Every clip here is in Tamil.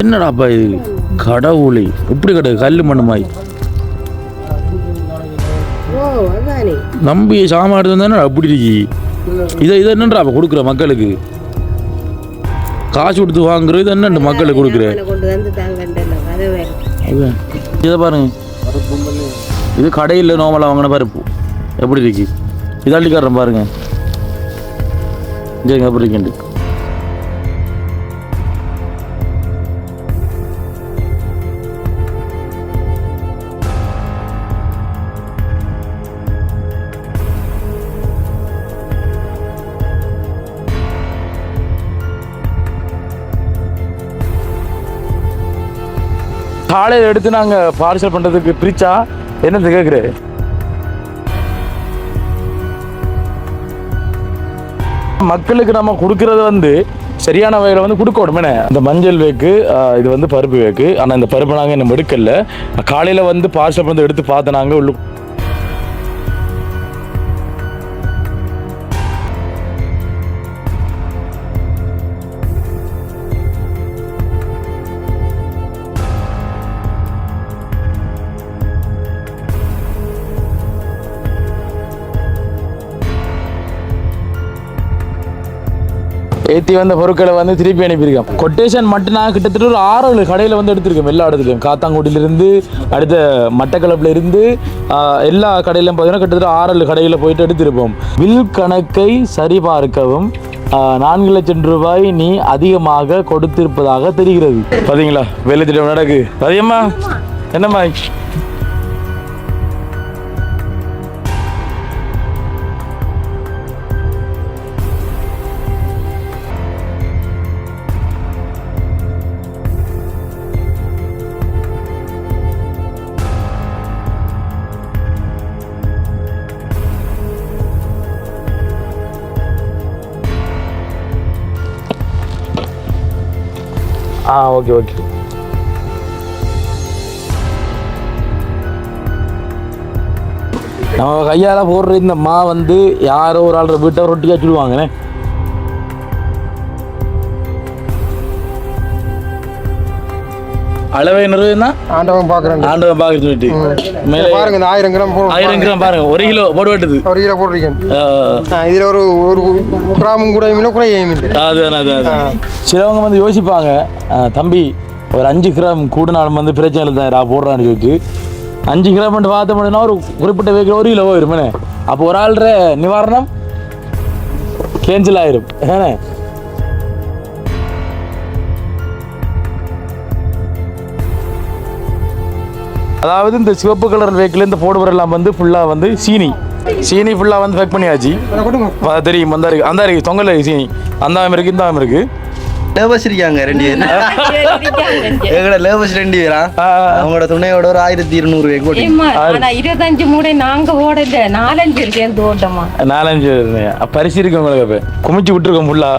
என்னடாப்பா இது கடவுளை இப்படி கிடையாது கல் மண்ணுமாய் நம்பி சாமான் தானே அப்படி இருக்கி இதை என்னன்றாப்பா கொடுக்குற மக்களுக்கு காசு கொடுத்து வாங்குறது இது என்ன மக்களுக்கு கொடுக்குற இதை பாருங்க இது கடையில் நோமலாக வாங்கின பருப்பு எப்படி இருக்கு இதாண்டிக்காரன் பாருங்க இங்கே எப்படி இருக்கேன் காலையில் எடுத்து நாங்கள் பார்சல் பண்ணுறதுக்கு பிரிச்சா என்னது கேட்குறேன் மக்களுக்கு நம்ம கொடுக்கறது வந்து சரியான வகையில் வந்து கொடுக்கணுமே. இந்த மஞ்சள் வேக்கு இது வந்து பருப்பு வேக்கு. ஆனால் இந்த பருப்பு நாங்கள் இன்னும் எடுக்கல. காலையில் வந்து பார்சல் வந்து எடுத்து பார்த்து நாங்கள் உள்ள ஏற்றி வந்த பொருட்களை வந்து திருப்பி அனுப்பியிருக்கோம். கொட்டேஷன் மட்டும் நான் கிட்டத்தட்ட ஒரு 6 கடையில் வந்து எடுத்திருக்கோம். எல்லா இடத்துலையும் காத்தாங்குடியிலிருந்து அடுத்த மட்டக்களப்பில் இருந்து எல்லா கடையிலும் பார்த்தீங்கன்னா கிட்டத்தட்ட 6 கடையில் போயிட்டு எடுத்திருப்போம். வில் கணக்கை சரிபார்க்கவும் 4 லட்சம் ரூபாய் நீ அதிகமாக கொடுத்திருப்பதாக தெரிகிறது. பார்த்தீங்களா வேலை திட்டம் நடக்கு. அதிகமா என்னம்மா ஓகே ஓகே நம்ம கையால் போடுற இந்த மா வந்து யாரோ ஒரு ஆள் வீட்டை ரொட்டியாக சொல்லுவாங்கண்ணே. அளவை நிறைவேனா ஆண்டவன் பார்க்க சொல்லிட்டு மேலே பாருங்க. 1000 கிராம் 1000 கிராம் பாருங்க. 1 கிலோ போட்டு வெட்டுது. 1 கிலோ போட்டிருக்கேன். இதில் ஒரு கிராமும் கூட குறையும். அதுதான் சிலவங்க வந்து யோசிப்பாங்க, தம்பி ஒரு 5 கிராம் கூடுனாலும் வந்து பிரச்சனை இல்லை தான் போடுறான்னு சொல்லிட்டு 5 கிராம் மட்டும் பார்த்த முடியும்னா ஒரு குறிப்பிட்ட வேக்கில் 1 கிலோ போயிருமே. அப்போ ஒரு ஆள்ற நிவாரணம் கேன்சல் ஆயிரும். ஏன்னா அதாவது இந்த சிவப்பு கலர் வேக்கில் இந்த போடுவரெல்லாம் வந்து ஃபுல்லாக வந்து சீனி ஃபுல்லாக வந்து பேக் பண்ணியாச்சு. தெரியும் அந்த இருக்கு அந்த இருக்கு தொங்கல் சீனி அந்த இருக்குது இந்த இருக்குது. லேபர்ஸ் இருக்காங்க 2 பேர். எங்கட லேபர்ஸ் 2 பேரா அவங்களோட துணையோட ஒரு 1200 கோடி. 25 மூடை நாங்க ஓடல 4-5 சேர்ந்து ஓட்டமா 4-5 பரிசு இருக்கு உங்களுக்கு. குமிச்சு விட்டுருக்கோம் ஃபுல்லா.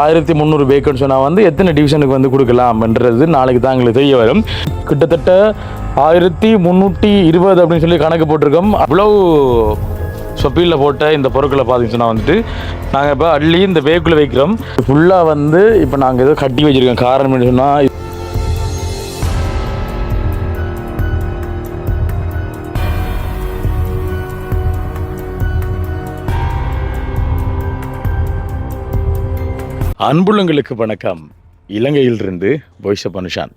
ஆயிரத்தி 300 பேக்குன்னு சொன்னால் வந்து எத்தனை டிவிஷனுக்கு வந்து கொடுக்கலாம்ன்றது நாளைக்கு தான் எங்களுக்கு தெரிய வரும். கிட்டத்தட்ட 1320 அப்படின்னு சொல்லி கணக்கு போட்டிருக்கோம். அவ்வளோ சொப்பீலில் போட்ட இந்த பொருட்களை பார்த்தீங்கன்னு சொன்னால் வந்துட்டு நாங்கள் இப்போ அள்ளி இந்த பேக்குள்ளே வைக்கிறோம். ஃபுல்லாக வந்து இப்போ நாங்கள் ஏதோ கட்டி வச்சுருக்கோம். காரணம் சொன்னால் அன்புள்ளங்களுக்கு வணக்கம். இலங்கையிலிருந்து பாய்ஸ் அனுஷான்.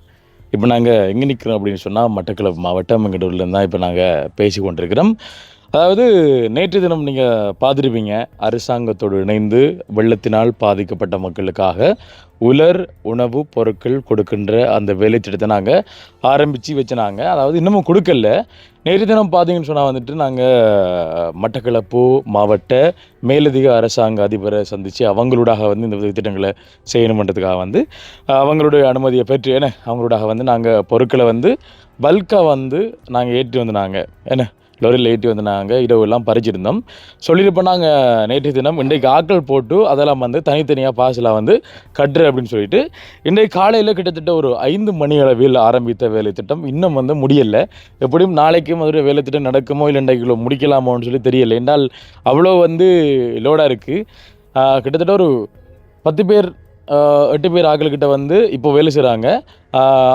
இப்போ நாங்கள் எங்கே நிற்கிறோம் அப்படின்னு சொன்னால் மட்டக்களப்பு மாவட்டம் எங்கடூர்லேருந்து தான் இப்போ நாங்கள் பேசி கொண்டிருக்கிறோம். அதாவது நேற்று தினம் நீங்கள் பார்த்துருப்பீங்க, அரசாங்கத்தோடு இணைந்து வெள்ளத்தினால் பாதிக்கப்பட்ட மக்களுக்காக உலர் உணவு பொருட்கள் கொடுக்கின்ற அந்த வேலை திட்டத்தை நாங்கள் ஆரம்பித்து வச்சுனாங்க. அதாவது இன்னமும் கொடுக்கல. நேற்று தினம் பார்த்தீங்கன்னு சொன்னால் வந்துட்டு நாங்கள் மட்டக்களப்பு மாவட்ட மேலதிக அரசாங்க அதிபரை சந்தித்து அவங்களோடாக வந்து இந்த திட்டங்களை செய்யணுன்றதுக்காக வந்து அவங்களுடைய அனுமதியை பெற்று அவங்களோடாக வந்து நாங்கள் பொருட்களை வந்து பல்காக வந்து நாங்கள் ஏற்றி வந்து நாங்கள் லொரியில் ஏற்றி வந்து நாங்கள் இரவு எல்லாம் பறிச்சிருந்தோம். சொல்லியிருப்போம் நாங்கள் நேற்று தினம் இன்றைக்கு ஆட்கள் போட்டு அதெல்லாம் வந்து தனித்தனியாக பார்சலாக வந்து கட்டுரு அப்படின்னு சொல்லிட்டு இன்றைக்கு காலையில் கிட்டத்தட்ட ஒரு 5 மணி அளவில் ஆரம்பித்த வேலை திட்டம் இன்னும் வந்து முடியலை. எப்படியும் நாளைக்கும் ஒரு வேலை திட்டம் நடக்குமோ இல்லை இன்றைக்கு முடிக்கலாமோன்னு சொல்லி தெரியலை. என்றால் அவ்வளோ வந்து லோடாக இருக்குது. கிட்டத்தட்ட ஒரு 10 பேர் 8 பேர் ஆட்கள்கிட்ட வந்து இப்போ வேலை செய்கிறாங்க.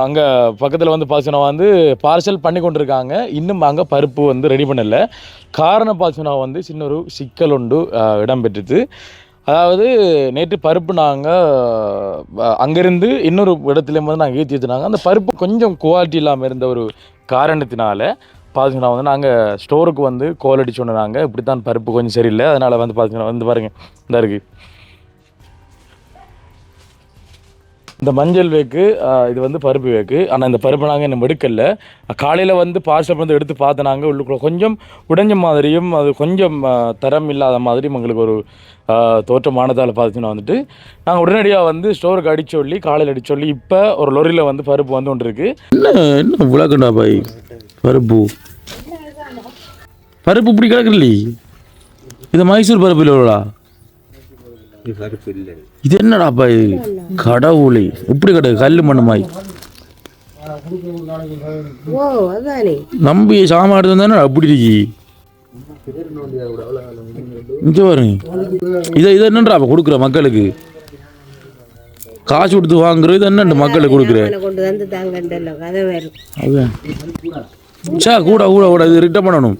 அங்கே பக்கத்தில் வந்து பார்த்தீங்கன்னா வந்து பார்சல் பண்ணி கொண்டிருக்காங்க. இன்னும் அங்கே பருப்பு வந்து ரெடி பண்ணலை. காரணம் பார்த்தீங்கன்னா வந்து சின்ன ஒரு சிக்கல் ஒன்று இடம்பெற்றுது. அதாவது நேற்று பருப்பு நாங்கள் அங்கேருந்து இன்னொரு இடத்துலேயும் வந்து நாங்கள் ஏற்றி வச்சுனாங்க. அந்த பருப்பு கொஞ்சம் குவாலிட்டி இல்லாமல் இருந்த ஒரு காரணத்தினால பார்த்தீங்கன்னா வந்து நாங்கள் ஸ்டோருக்கு வந்து கோல் அடிச்சு சொன்னாங்க. இப்படி தான் பருப்பு கொஞ்சம் சரியில்லை, அதனால் வந்து பார்த்தீங்கன்னா வந்து பாருங்கள் இந்த இருக்குது இந்த மஞ்சள் வேக்கு, இது வந்து பருப்பு வேக்கு. ஆனால் இந்த பருப்பு நாங்கள் இன்னும் எடுக்கலை. காலையில் வந்து பார்சல் வந்து எடுத்து பார்த்து நாங்கள் உள்ளுக்குள்ள கொஞ்சம் உடைஞ்ச மாதிரியும் அது கொஞ்சம் தரம் இல்லாத மாதிரியும் எங்களுக்கு ஒரு தோற்றமானதால் பார்த்தீங்கன்னா வந்துட்டு நாங்கள் உடனடியாக வந்து ஸ்டோருக்கு அடிச்சு சொல்லி காலையில் அடிச்சு சொல்லி இப்போ ஒரு லொரியில் வந்து பருப்பு வந்து ஒன்று இருக்குது. என்ன விளக்கண்டா பாய் பருப்பு பருப்பு இப்படி கிடக்குல்ல, இது மைசூர் பருப்பு இல்லைடா, இது என்னடா பாய் கடவுளே இப்படி கிடக்கு கல்லு மண்ணு மாய் நம்பி சாமான் தானே அப்படி இருக்கி. இங்க பாருங்க, இதை என்னன்றா கொடுக்குற மக்களுக்கு காசு கொடுத்து வாங்குறது, இது என்ன மக்களுக்கு கொடுக்குற சா கூட கூட கூட இது ரிட்டர்ன் பண்ணணும்.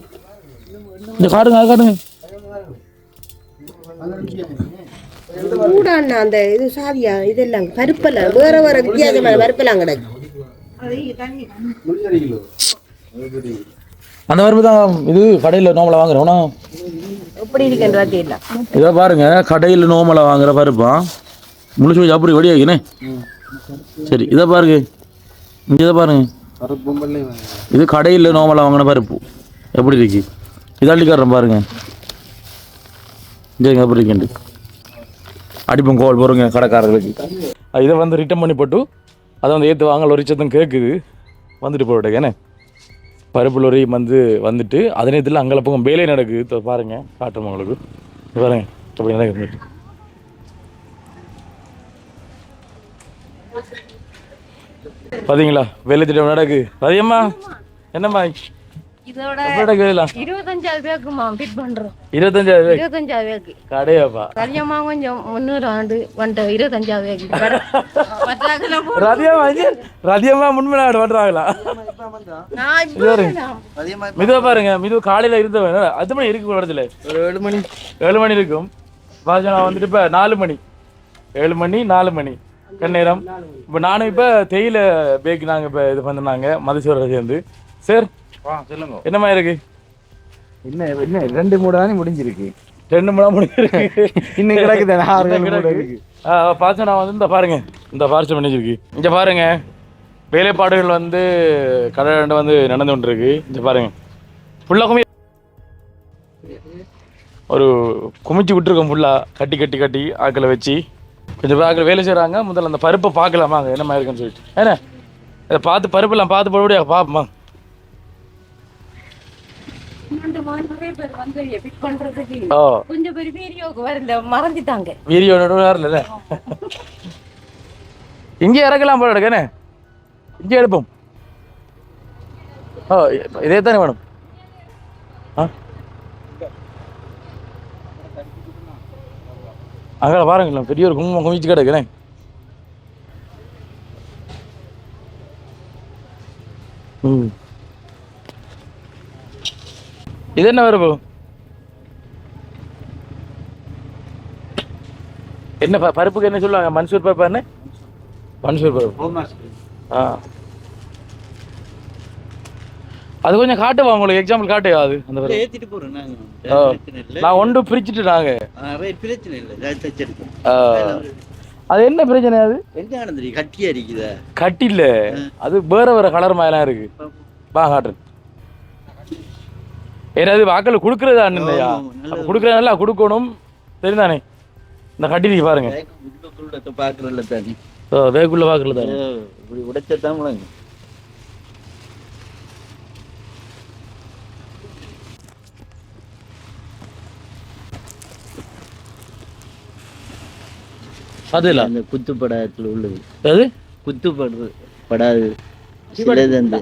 இந்த காடுங்க அது காடுங்க அந்த இது சாதியா இதெல்லாம் பருப்பெல்லாம் வேற வேற வித்தியாசமான பருப்பெல்லாம் கிடக்கு. அந்த பருப்பு தான் இது கடையில் நோமலை வாங்குறோம்னா எப்படி இருக்குன்றது இல்லை. இதை பாருங்க, கடையில் நோமலை வாங்குற பருப்பா முழுசு வச்சு அப்படி வெடியாகினே. சரி இதை பாருங்க, இங்கே இதை பாருங்க, இது கடையில் நோமலை வாங்கின பருப்பு எப்படி இருக்கு. இதாண்டிக்காரன் பாருங்க, இங்கே எப்படி இருக்குண்டு அடிப்போம் கோல் போகிறோங்க கடைக்காரர்களுக்கு. இதை வந்து ரிட்டர்ன் பண்ணி போட்டு அதை வந்து ஏற்று வாங்க லொரிச்சதும் கேட்குது வந்துட்டு போட்டேன். ஏன்னா பருப்பு லொரி வந்துட்டு அதே நேரத்தில் அங்கே பக்கம் வேலை நடக்குது பாருங்கள், காட்டுறோம் உங்களுக்கு பாருங்க அப்படி நடக்குது. பார்த்தீங்களா வேலை திட்டம் நடக்கு. அதிகமா என்னம்மா இதோட வேலை 25,000 பேருக்குமா ஃபிட் பண்றோம். 25,000 25,000 பேருக்கு கடையாப்பா கல்யாணமா கொஞ்சம் 300 ஆண்டு வந்துட்டு 25,000 ரதியமா முன்மேலாடு பண்றாங்களா? மிதுவா பாருங்க, மிதுவா காலையில இருந்தவன் 10 மணி இருக்கு இடத்துல, ஒரு 7 மணி இருக்கும். பாஜனா வந்துட்டு இப்ப 4 மணி 7 மணி 4 மணி கண்ணேரம். இப்போ நானும் இப்போ தேயிலை பேக் நாங்கள் இப்போ இது பண்ணினாங்க மதுசூரை சேர்ந்து. சார் சொல்லுங்க என்னமா இருக்கு? என்ன 2 மூணு தானே முடிஞ்சிருக்கு. 2 மூணா முடிஞ்சிருக்கு, இன்னும் கிடக்குது. பார்த்து நான் வந்து இந்த பாருங்க இந்த பார்சல் பண்ணிச்சிருக்கு. இங்கே பாருங்க வேலைப்பாடுகள் வந்து கடை வந்து நடந்து கொண்டு இருக்கு. இங்கே பாருங்க ஃபுல்லாக ஒரு குமிச்சு விட்டுருக்கோம், ஃபுல்லாக கட்டி கட்டி கட்டி ஆக்களை வச்சு கொஞ்சம் ஆக்கள் வேலை செய்கிறாங்க. முதல்ல அந்த பருப்பை பார்க்கலாமாங்க என்னமா இருக்குன்னு சொல்லிட்டு. ஏன்னா இதை பார்த்து பருப்பெல்லாம் பார்த்து போடக்கூடிய பார்ப்போமா. கொஞ்சம் பேர் வீடியோக்கு வரல மறந்துட்டாங்க. வீடியோ வரல இங்கே இறக்கலாம் போல எடுக்கண்ணே, இங்கே எடுப்போம். இதே தானே வேணும். அங்கே பாருங்களேன் பெரிய ஒரு குமிச்சு கிடக்குண்ணே. இது என்ன வருது? என்ன பருப்புக்கு என்ன சொல்லுவாங்க? மன்சூர் பருப்பு என்ன? மன்சூர் பருப்பு. அது கொஞ்சம் காட்டுவா உங்களுக்கு, எக்ஸாம்பிள் காட்டுவா அது அந்த பருப்பு. நான் ஒன்று பிரிச்சுட்டு நாங்க அது என்ன பிரச்சனை? அது கட்டியா இருக்குது, கட்டி இல்ல, அது வேற வேற கலர் மாதிரிலாம் இருக்கு. வா காட்டுறேன். ஏதாவது வாக்கள் கொடுக்குறதா இல்லையா? கொடுக்குறது நல்லா கொடுக்கணும் தெரியுதானே. இந்த கட்டி பாருங்க பாக்குறதுல தானே, வேக்குள்ள பாக்குறது தானே, இப்படி உடைச்சதான் அதுல அந்த குத்து படத்துல உள்ளது அது குத்து படாது சிலது அந்த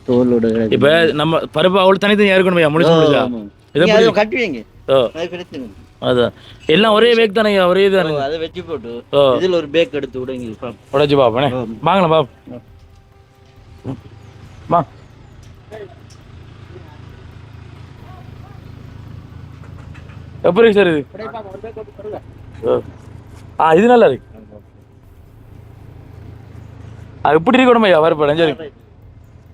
தோலோட இப்ப நம்ம பருப்பு அவ்வளவு தனித்தனியா இருக்கணும் முடிச்சு முடிச்சா இதை நீங்க அதை கட்டுவீங்க ஓ அது பிரச்சனை இல்லை. அதான் எல்லாம் ஒரே பேக் தானே ஒரே தானே அதை வச்சு போட்டு ஓ இதுல ஒரு பேக் எடுத்து விடுங்க உடைச்சு பாப்பனே வாங்கலாம் பாப் வா எப்படி சார் இது இது நல்லா இருக்கு அது எப்படி இருக்கணும் ஐயா வரப்ப சரி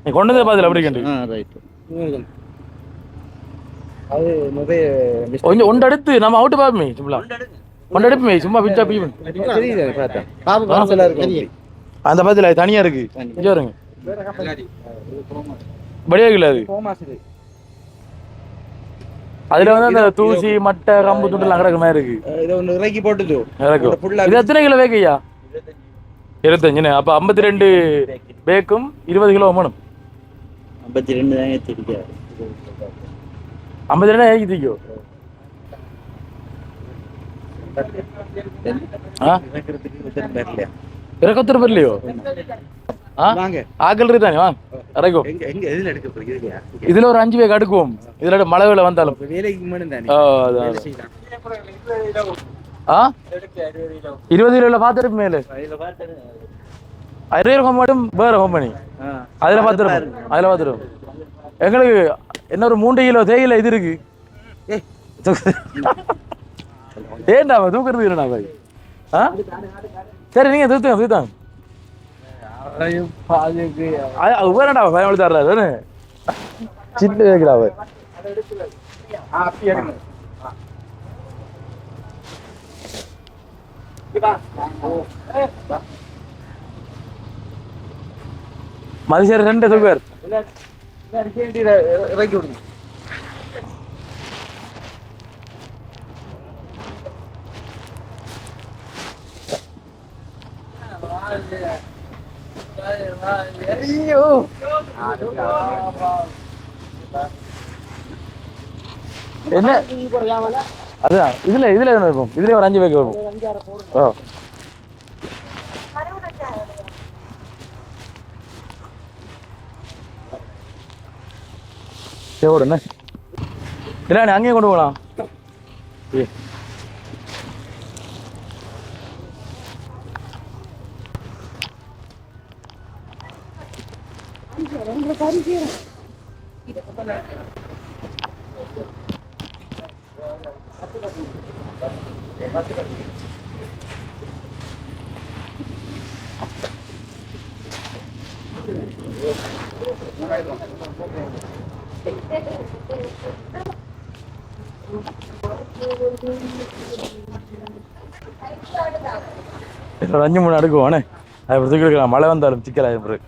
நீ கொண்டு வந்து பாத்துல அப்படி கண்டு ரைட் அது மொபைல் கொஞ்சம் ஒன்று எடுத்து நம்ம அவுட்டு பாப்பமே சும்மா ஒன்று எடுப்புமே சும்மா பிச்சா பீவன் தெரியுது பார்த்தா பாப்பு மனசுல இருக்கு அந்த பாத்துல அது தனியா இருக்கு இங்கே வருங்க படியா இல்லை அது அதுல வந்து அந்த தூசி மட்டை கம்பு துண்டுலாம் கிடக்குற மாதிரி இருக்கு இதை ஒன்று இறக்கி போட்டுட்டு இறக்கும் இது எத்தனை கிலோ வேக்கையா 25 அப்ப 52 பேக்கும் 20 கிலோ வேணும் 52 தான் ஏற்றிருக்கா 52 ஏற்றிக்கோ இறக்கத்துரு வரலையோ ஆக்கள் தானே வா இறக்கும் இதுல ஒரு 5 பேக் அடுக்குவோம் இதுல மழை வேலை வந்தாலும் ஆ 20 கிலோல பார்த்துருப்பு மேலே 60 மட்டும் வேற கம்பெனி அதுல பார்த்துருப்போம் எங்களுக்கு என்ன ஒரு 3 கிலோ தேயில இது இருக்கு ஏன்டா தூக்குறது இல்லைண்ணா பாய் சரி நீங்க தூத்தாங்க வேறடா பயன்படுத்தி தர்றாரு சின்ன கேட்கிறா அவர் மதிசேரி 2 தூக்குவார் இறக்கி விடுங்க ஐயோ என்ன அதான் இதுல என்ன இருக்கும் இதுல ஒரு 5 பேக் வரும் ஓ எவ்வளோ என்ன இல்லை அங்கேயே கொண்டு போகலாம் ஒரு 5-3 அடுக்குவானே அது தூக்கிக்கலாம் மழை வந்தாலும் சிக்கலாக பிறகு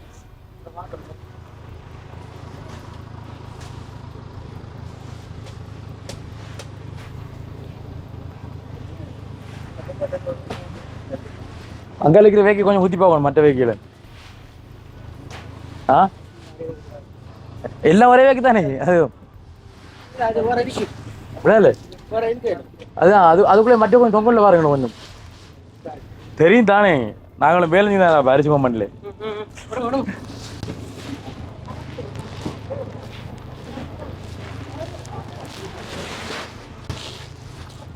அங்கே இருக்கிற வேக்கை கொஞ்சம் ஊற்றி பார்க்கணும் மற்ற வேக்கையில் எல்லாம் ஒரே வேக்கு தானே அது விடல அதுதான் அதுக்குள்ளே மட்டும் கொஞ்சம் தொங்கல்ல பாருங்க கொஞ்சம் தெரியும் தானே நாங்களும் வேலை தான் அரிசி பண்ணல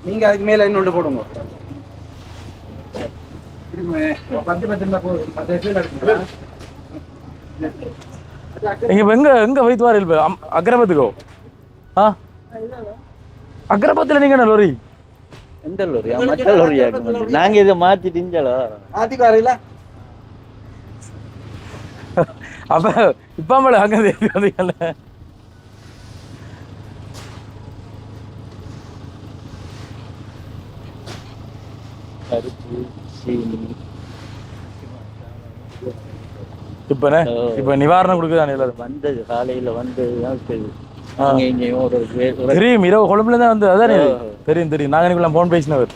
நீங்க அதுக்கு மேல இன்னொன்று போடுங்க எங்க வைத்து வார அக்ரபத்துக்கோ அக்ரபத்துல நீங்க என்ன லோரி எந்த லோரியா மற்ற லோரியா நாங்க இதை மாத்திட்டு இஞ்சாலோ மாத்திக்கு வரையில அப்ப இப்ப அங்க வந்தீங்கல்ல கருப்பு சீனி இப்ப நிவாரணம் கொடுக்குதானே வந்தது காலையில வந்ததுதான் தெரியும் இரவு கொழும்புல தான் வந்து அதானே தெரியும் நாங்க போன் பேசினவர்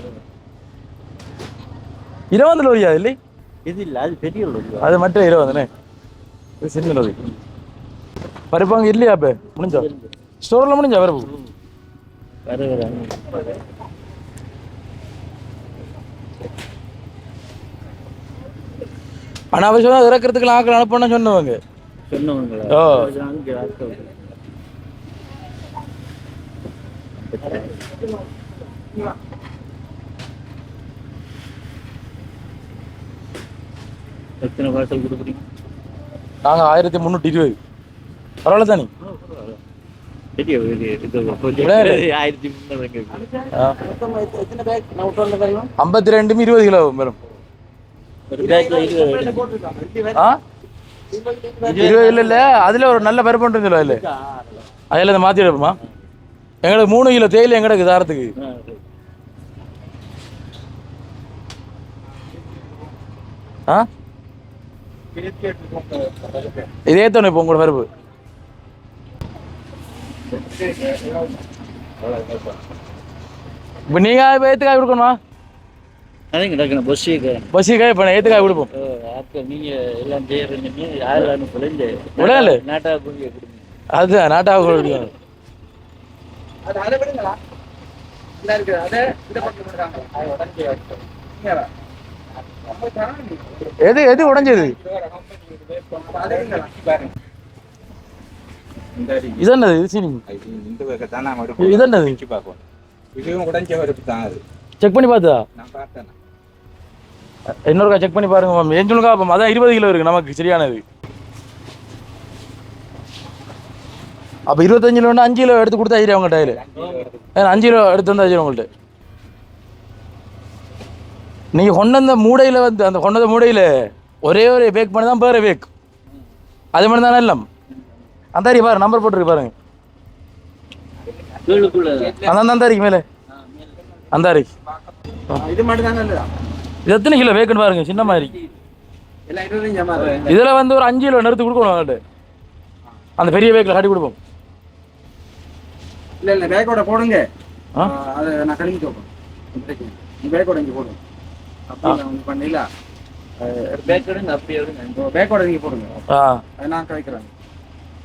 இரவு லோரியா இல்லை இது இல்ல அது பெரிய லோரி அது மட்டும் இரவு தானே சின்ன லோரி பருப்பாங்க இல்லையா இப்ப முடிஞ்சா ஸ்டோர்ல முடிஞ்சா பருப்பு அனாவசியமாக இறக்கிறதுக்கு ஆக்கள் அனுப்பணும்னு சொன்னவங்க. ஓ எத்தனை பார்சல் கொடுக்குறீங்க? நாங்கள் 1320. பரவாயில்ல தானே? 52 20 கிலோ வரும். 20 இல்லை அதில் ஒரு நல்ல பருப்பு சொல்லுவா இல்லை அதில் அதை மாற்றி எடுப்போமா? எங்களுக்கு 3 கிலோ தேயிலை எங்களுக்கு தாரத்துக்கு. இதே தோணும் இப்போ உங்களோட பருப்பு. இப்போ நீங்கள் இப்போ ஏற்றுக்காய் கொடுக்கணுமா? அதைங்க டக்குனு பஸ்ஸுக்காய் இப்போ ஏற்றுக்காய் கொடுப்போம். நீங்கள் எல்லாம் செய்யறீங்க யாரும் பிள்ளைங்க உடனே நாட்டாக கொடுங்க. அதுதான் நாட்டாக கொடுக்கணும். எது எது உடைஞ்சது? இது என்னது? இது சீனி இது என்னது? செக் பண்ணி பார்த்தா இன்னொருக்கா செக் பண்ணி பாருங்க. எஞ்சுக்கா அப்போ அதான் 20 கிலோ இருக்கு நமக்கு சரியானது. அப்போ 25 கிலோன்னா 5 கிலோ எடுத்து கொடுத்தா ஆயிரம் உங்கள்கிட்ட. அதில் 5 கிலோ எடுத்து வந்து ஆயிரம் உங்கள்கிட்ட. நீங்கள் கொண்டு வந்த மூடையில் வந்து அந்த கொண்டு வந்த மூடையில் ஒரே ஒரு பேக் பண்ணி தான் பேர் பேக் அது மட்டும் தானே எல்லாம். அந்தாரி பாரு நம்பர் போட்டுருக்கு பாருங்க. அந்தாரிக்கு மேலே அந்தாரிக்கு இது மட்டும் தானே. இது எத்தனை கிலோ வேக்குன்னு பாருங்க. சின்ன மாதிரி இதில் வந்து ஒரு 5 கிலோ நிறுத்தி கொடுக்கணும் அவங்கள்ட்ட. அந்த பெரிய பேக்கில் காட்டி கொடுப்போம். இல்லை பேக்கோட போடுங்க. அதை நான் கழிஞ்சு தோப்பேன். பேக்கோட இங்கே போடுங்க. அப்படி பண்ணல பேக்கோட அப்படியே பேக்கோட நீங்கள் போடுங்க. அதை நான் கழிக்கிறேன்.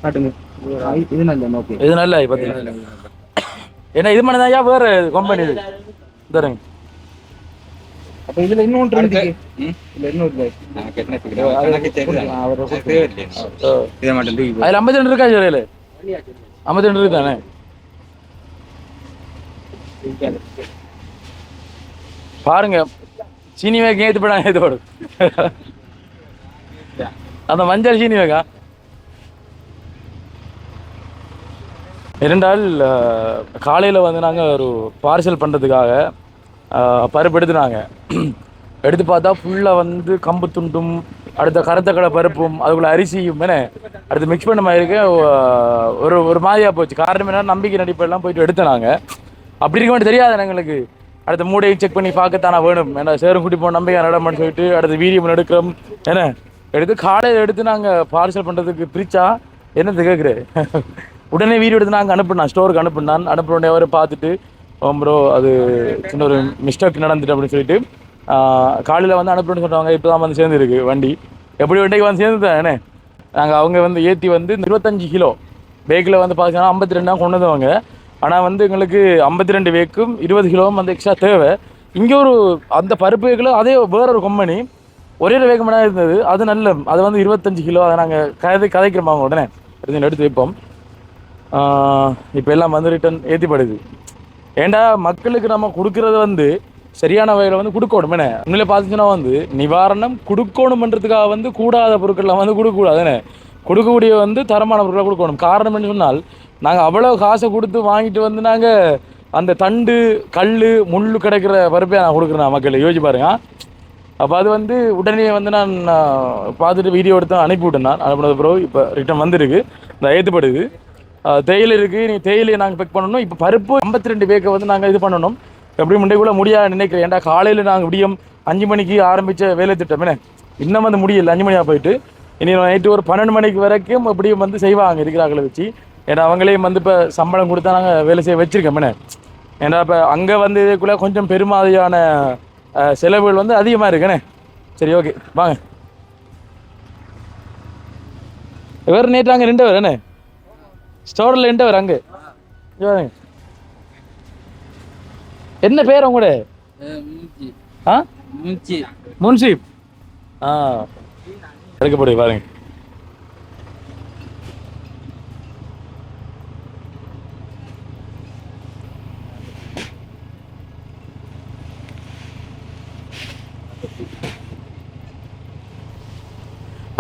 காட்டுங்க. இது நல்ல ஓகே. இது நல்லா பார்த்தீங்கன்னா ஏன்னா இது மட்டும் தான் வேறு கம்பெனி இது தருங்க. அப்போ இதில் இன்னொன்று இருக்கு. இல்லை இன்னொரு இதை மட்டும் அதில் 52 இருக்கா சொல்லையில்? 52 இருக்கு தானே? பாருங்க சீனி வேக ஏற்று போடாங்க. இதோடு அந்த மஞ்சள் சீனி வேகா 2 நாள் காலையில் வந்து நாங்கள் ஒரு பார்சல் பண்ணுறதுக்காக பருப்பு எடுத்துனாங்க. எடுத்து பார்த்தா ஃபுல்லாக வந்து கம்பு துண்டும் அடுத்த கருத்தக்கடை பருப்பும் அதுக்குள்ளே அரிசியும் என்ன அடுத்து மிக்ஸ் பண்ண மாதிரி இருக்க ஒரு மாதிரியாக போச்சு. காரணம் என்ன நம்பிக்கை நடிப்பெல்லாம் போயிட்டு எடுத்தனாங்க. அப்படி இருக்க வேண்டிய தெரியாது எங்களுக்கு. அடுத்த மூடையை செக் பண்ணி பார்க்கத்தானே வேணும். ஏன்னா சேரும் குட்டி போன நம்பிக்கை நடமான்னு சொல்லிட்டு அடுத்த வீடியோ எடுக்கிறோம் என்ன எடுத்து காலையில் எடுத்து நாங்கள் பார்சல் பண்ணுறதுக்கு பிரித்தா என்னது கேட்குறேன். உடனே வீடியோ எடுத்து நாங்கள் அனுப்பினான் ஸ்டோருக்கு அனுப்பினோடனே அவரை பார்த்துட்டு ப்ரோ அது சின்ன ஒரு மிஸ்டேக் நடந்துட்டு அப்படின்னு சொல்லிட்டு காலையில் வந்து அனுப்பணும்னு சொல்லுவாங்க. இப்போ தான் வந்து சேர்ந்துருக்கு வண்டி. எப்படி வண்டிக்கு வந்து சேர்ந்துதான் என்ன நாங்கள் அவங்க வந்து ஏற்றி வந்து 25 கிலோ பேக்கில் வந்து பார்த்தீங்கன்னா 52 கொண்டு வந்தவங்க. ஆனால் வந்து எங்களுக்கு 52 பேக்கும் 20 கிலோவும் வந்து எக்ஸ்ட்ரா தேவை. இங்கே ஒரு அந்த பருப்பு வேக்கில் அதே வேற ஒரு கம்பெனி ஒரே ஒரு வேகமாக இருந்தது. அது நல்ல அது வந்து 25 கிலோ. அதை நாங்கள் கதைக்கிறோம் உடனே எடுத்து வைப்போம். இப்போ எல்லாம் வந்து ரிட்டன் ஏற்றிப்படுது. ஏண்டா மக்களுக்கு நம்ம கொடுக்குறது வந்து சரியான வகையில் வந்து கொடுக்கணும். என்ன உண்மையில பார்த்துச்சுன்னா வந்து நிவாரணம் கொடுக்கணுமன்றதுக்காக வந்து கூடாத பொருட்கள்லாம் வந்து கொடுக்கக்கூடாது. என்ன கொடுக்கக்கூடிய வந்து தரமான பொருட்களை கொடுக்கணும். காரணம் என்ன சொன்னால் நாங்கள் அவ்வளோ காசை கொடுத்து வாங்கிட்டு வந்து நாங்கள் அந்த தண்டு கல் முள் கிடைக்கிற பருப்பை நான் கொடுக்குறேன் மக்கள் யோசிச்சு பாருங்க. அப்போ அது வந்து உடனே வந்து நான் பார்த்துட்டு வீடியோ எடுத்து அனுப்பிவிட்டேன். நான் அனுப்பினது பிறகு இப்போ ரிட்டன் வந்துருக்கு. இந்த ஏற்றுப்படுது தேயிலை இருக்குது. நீ தேயிலையை நாங்கள் பிக் பண்ணணும். இப்போ பருப்பு 52 பேக்கை வந்து நாங்கள் இது பண்ணணும். எப்படி முண்டைக்குள்ளே முடியாது நினைக்கிறேன். ஏன்டா காலையில் நாங்கள் விடியம் 5 மணிக்கு ஆரம்பித்த வேலை திட்டம் என்ன இன்னும் வந்து முடியல. 5 மணியாக போயிட்டு இனி நைட்டு ஒரு 12 மணிக்கு வரைக்கும் எப்படியும் வந்து செய்வாங்க இருக்கிறாங்களை வச்சு. ஏன்னா அவங்களையும் வந்து இப்போ சம்பளம் கொடுத்தா நாங்கள் வேலை செய்ய வச்சுருக்கோம். என்ன ஏன்னா இப்போ அங்கே வந்து இதுக்குள்ளே கொஞ்சம் பெருமாதிரியான செலவுகள் வந்து அதிகமாக இருக்குண்ணே. சரி ஓகே வாங்க. வேறு நேற்று அங்கே 2 என்ன ஸ்டோரில் 2 அங்கே என்ன பேர் உங்களோட? முன்சீப். இறக்கப்படுது பாருங்க.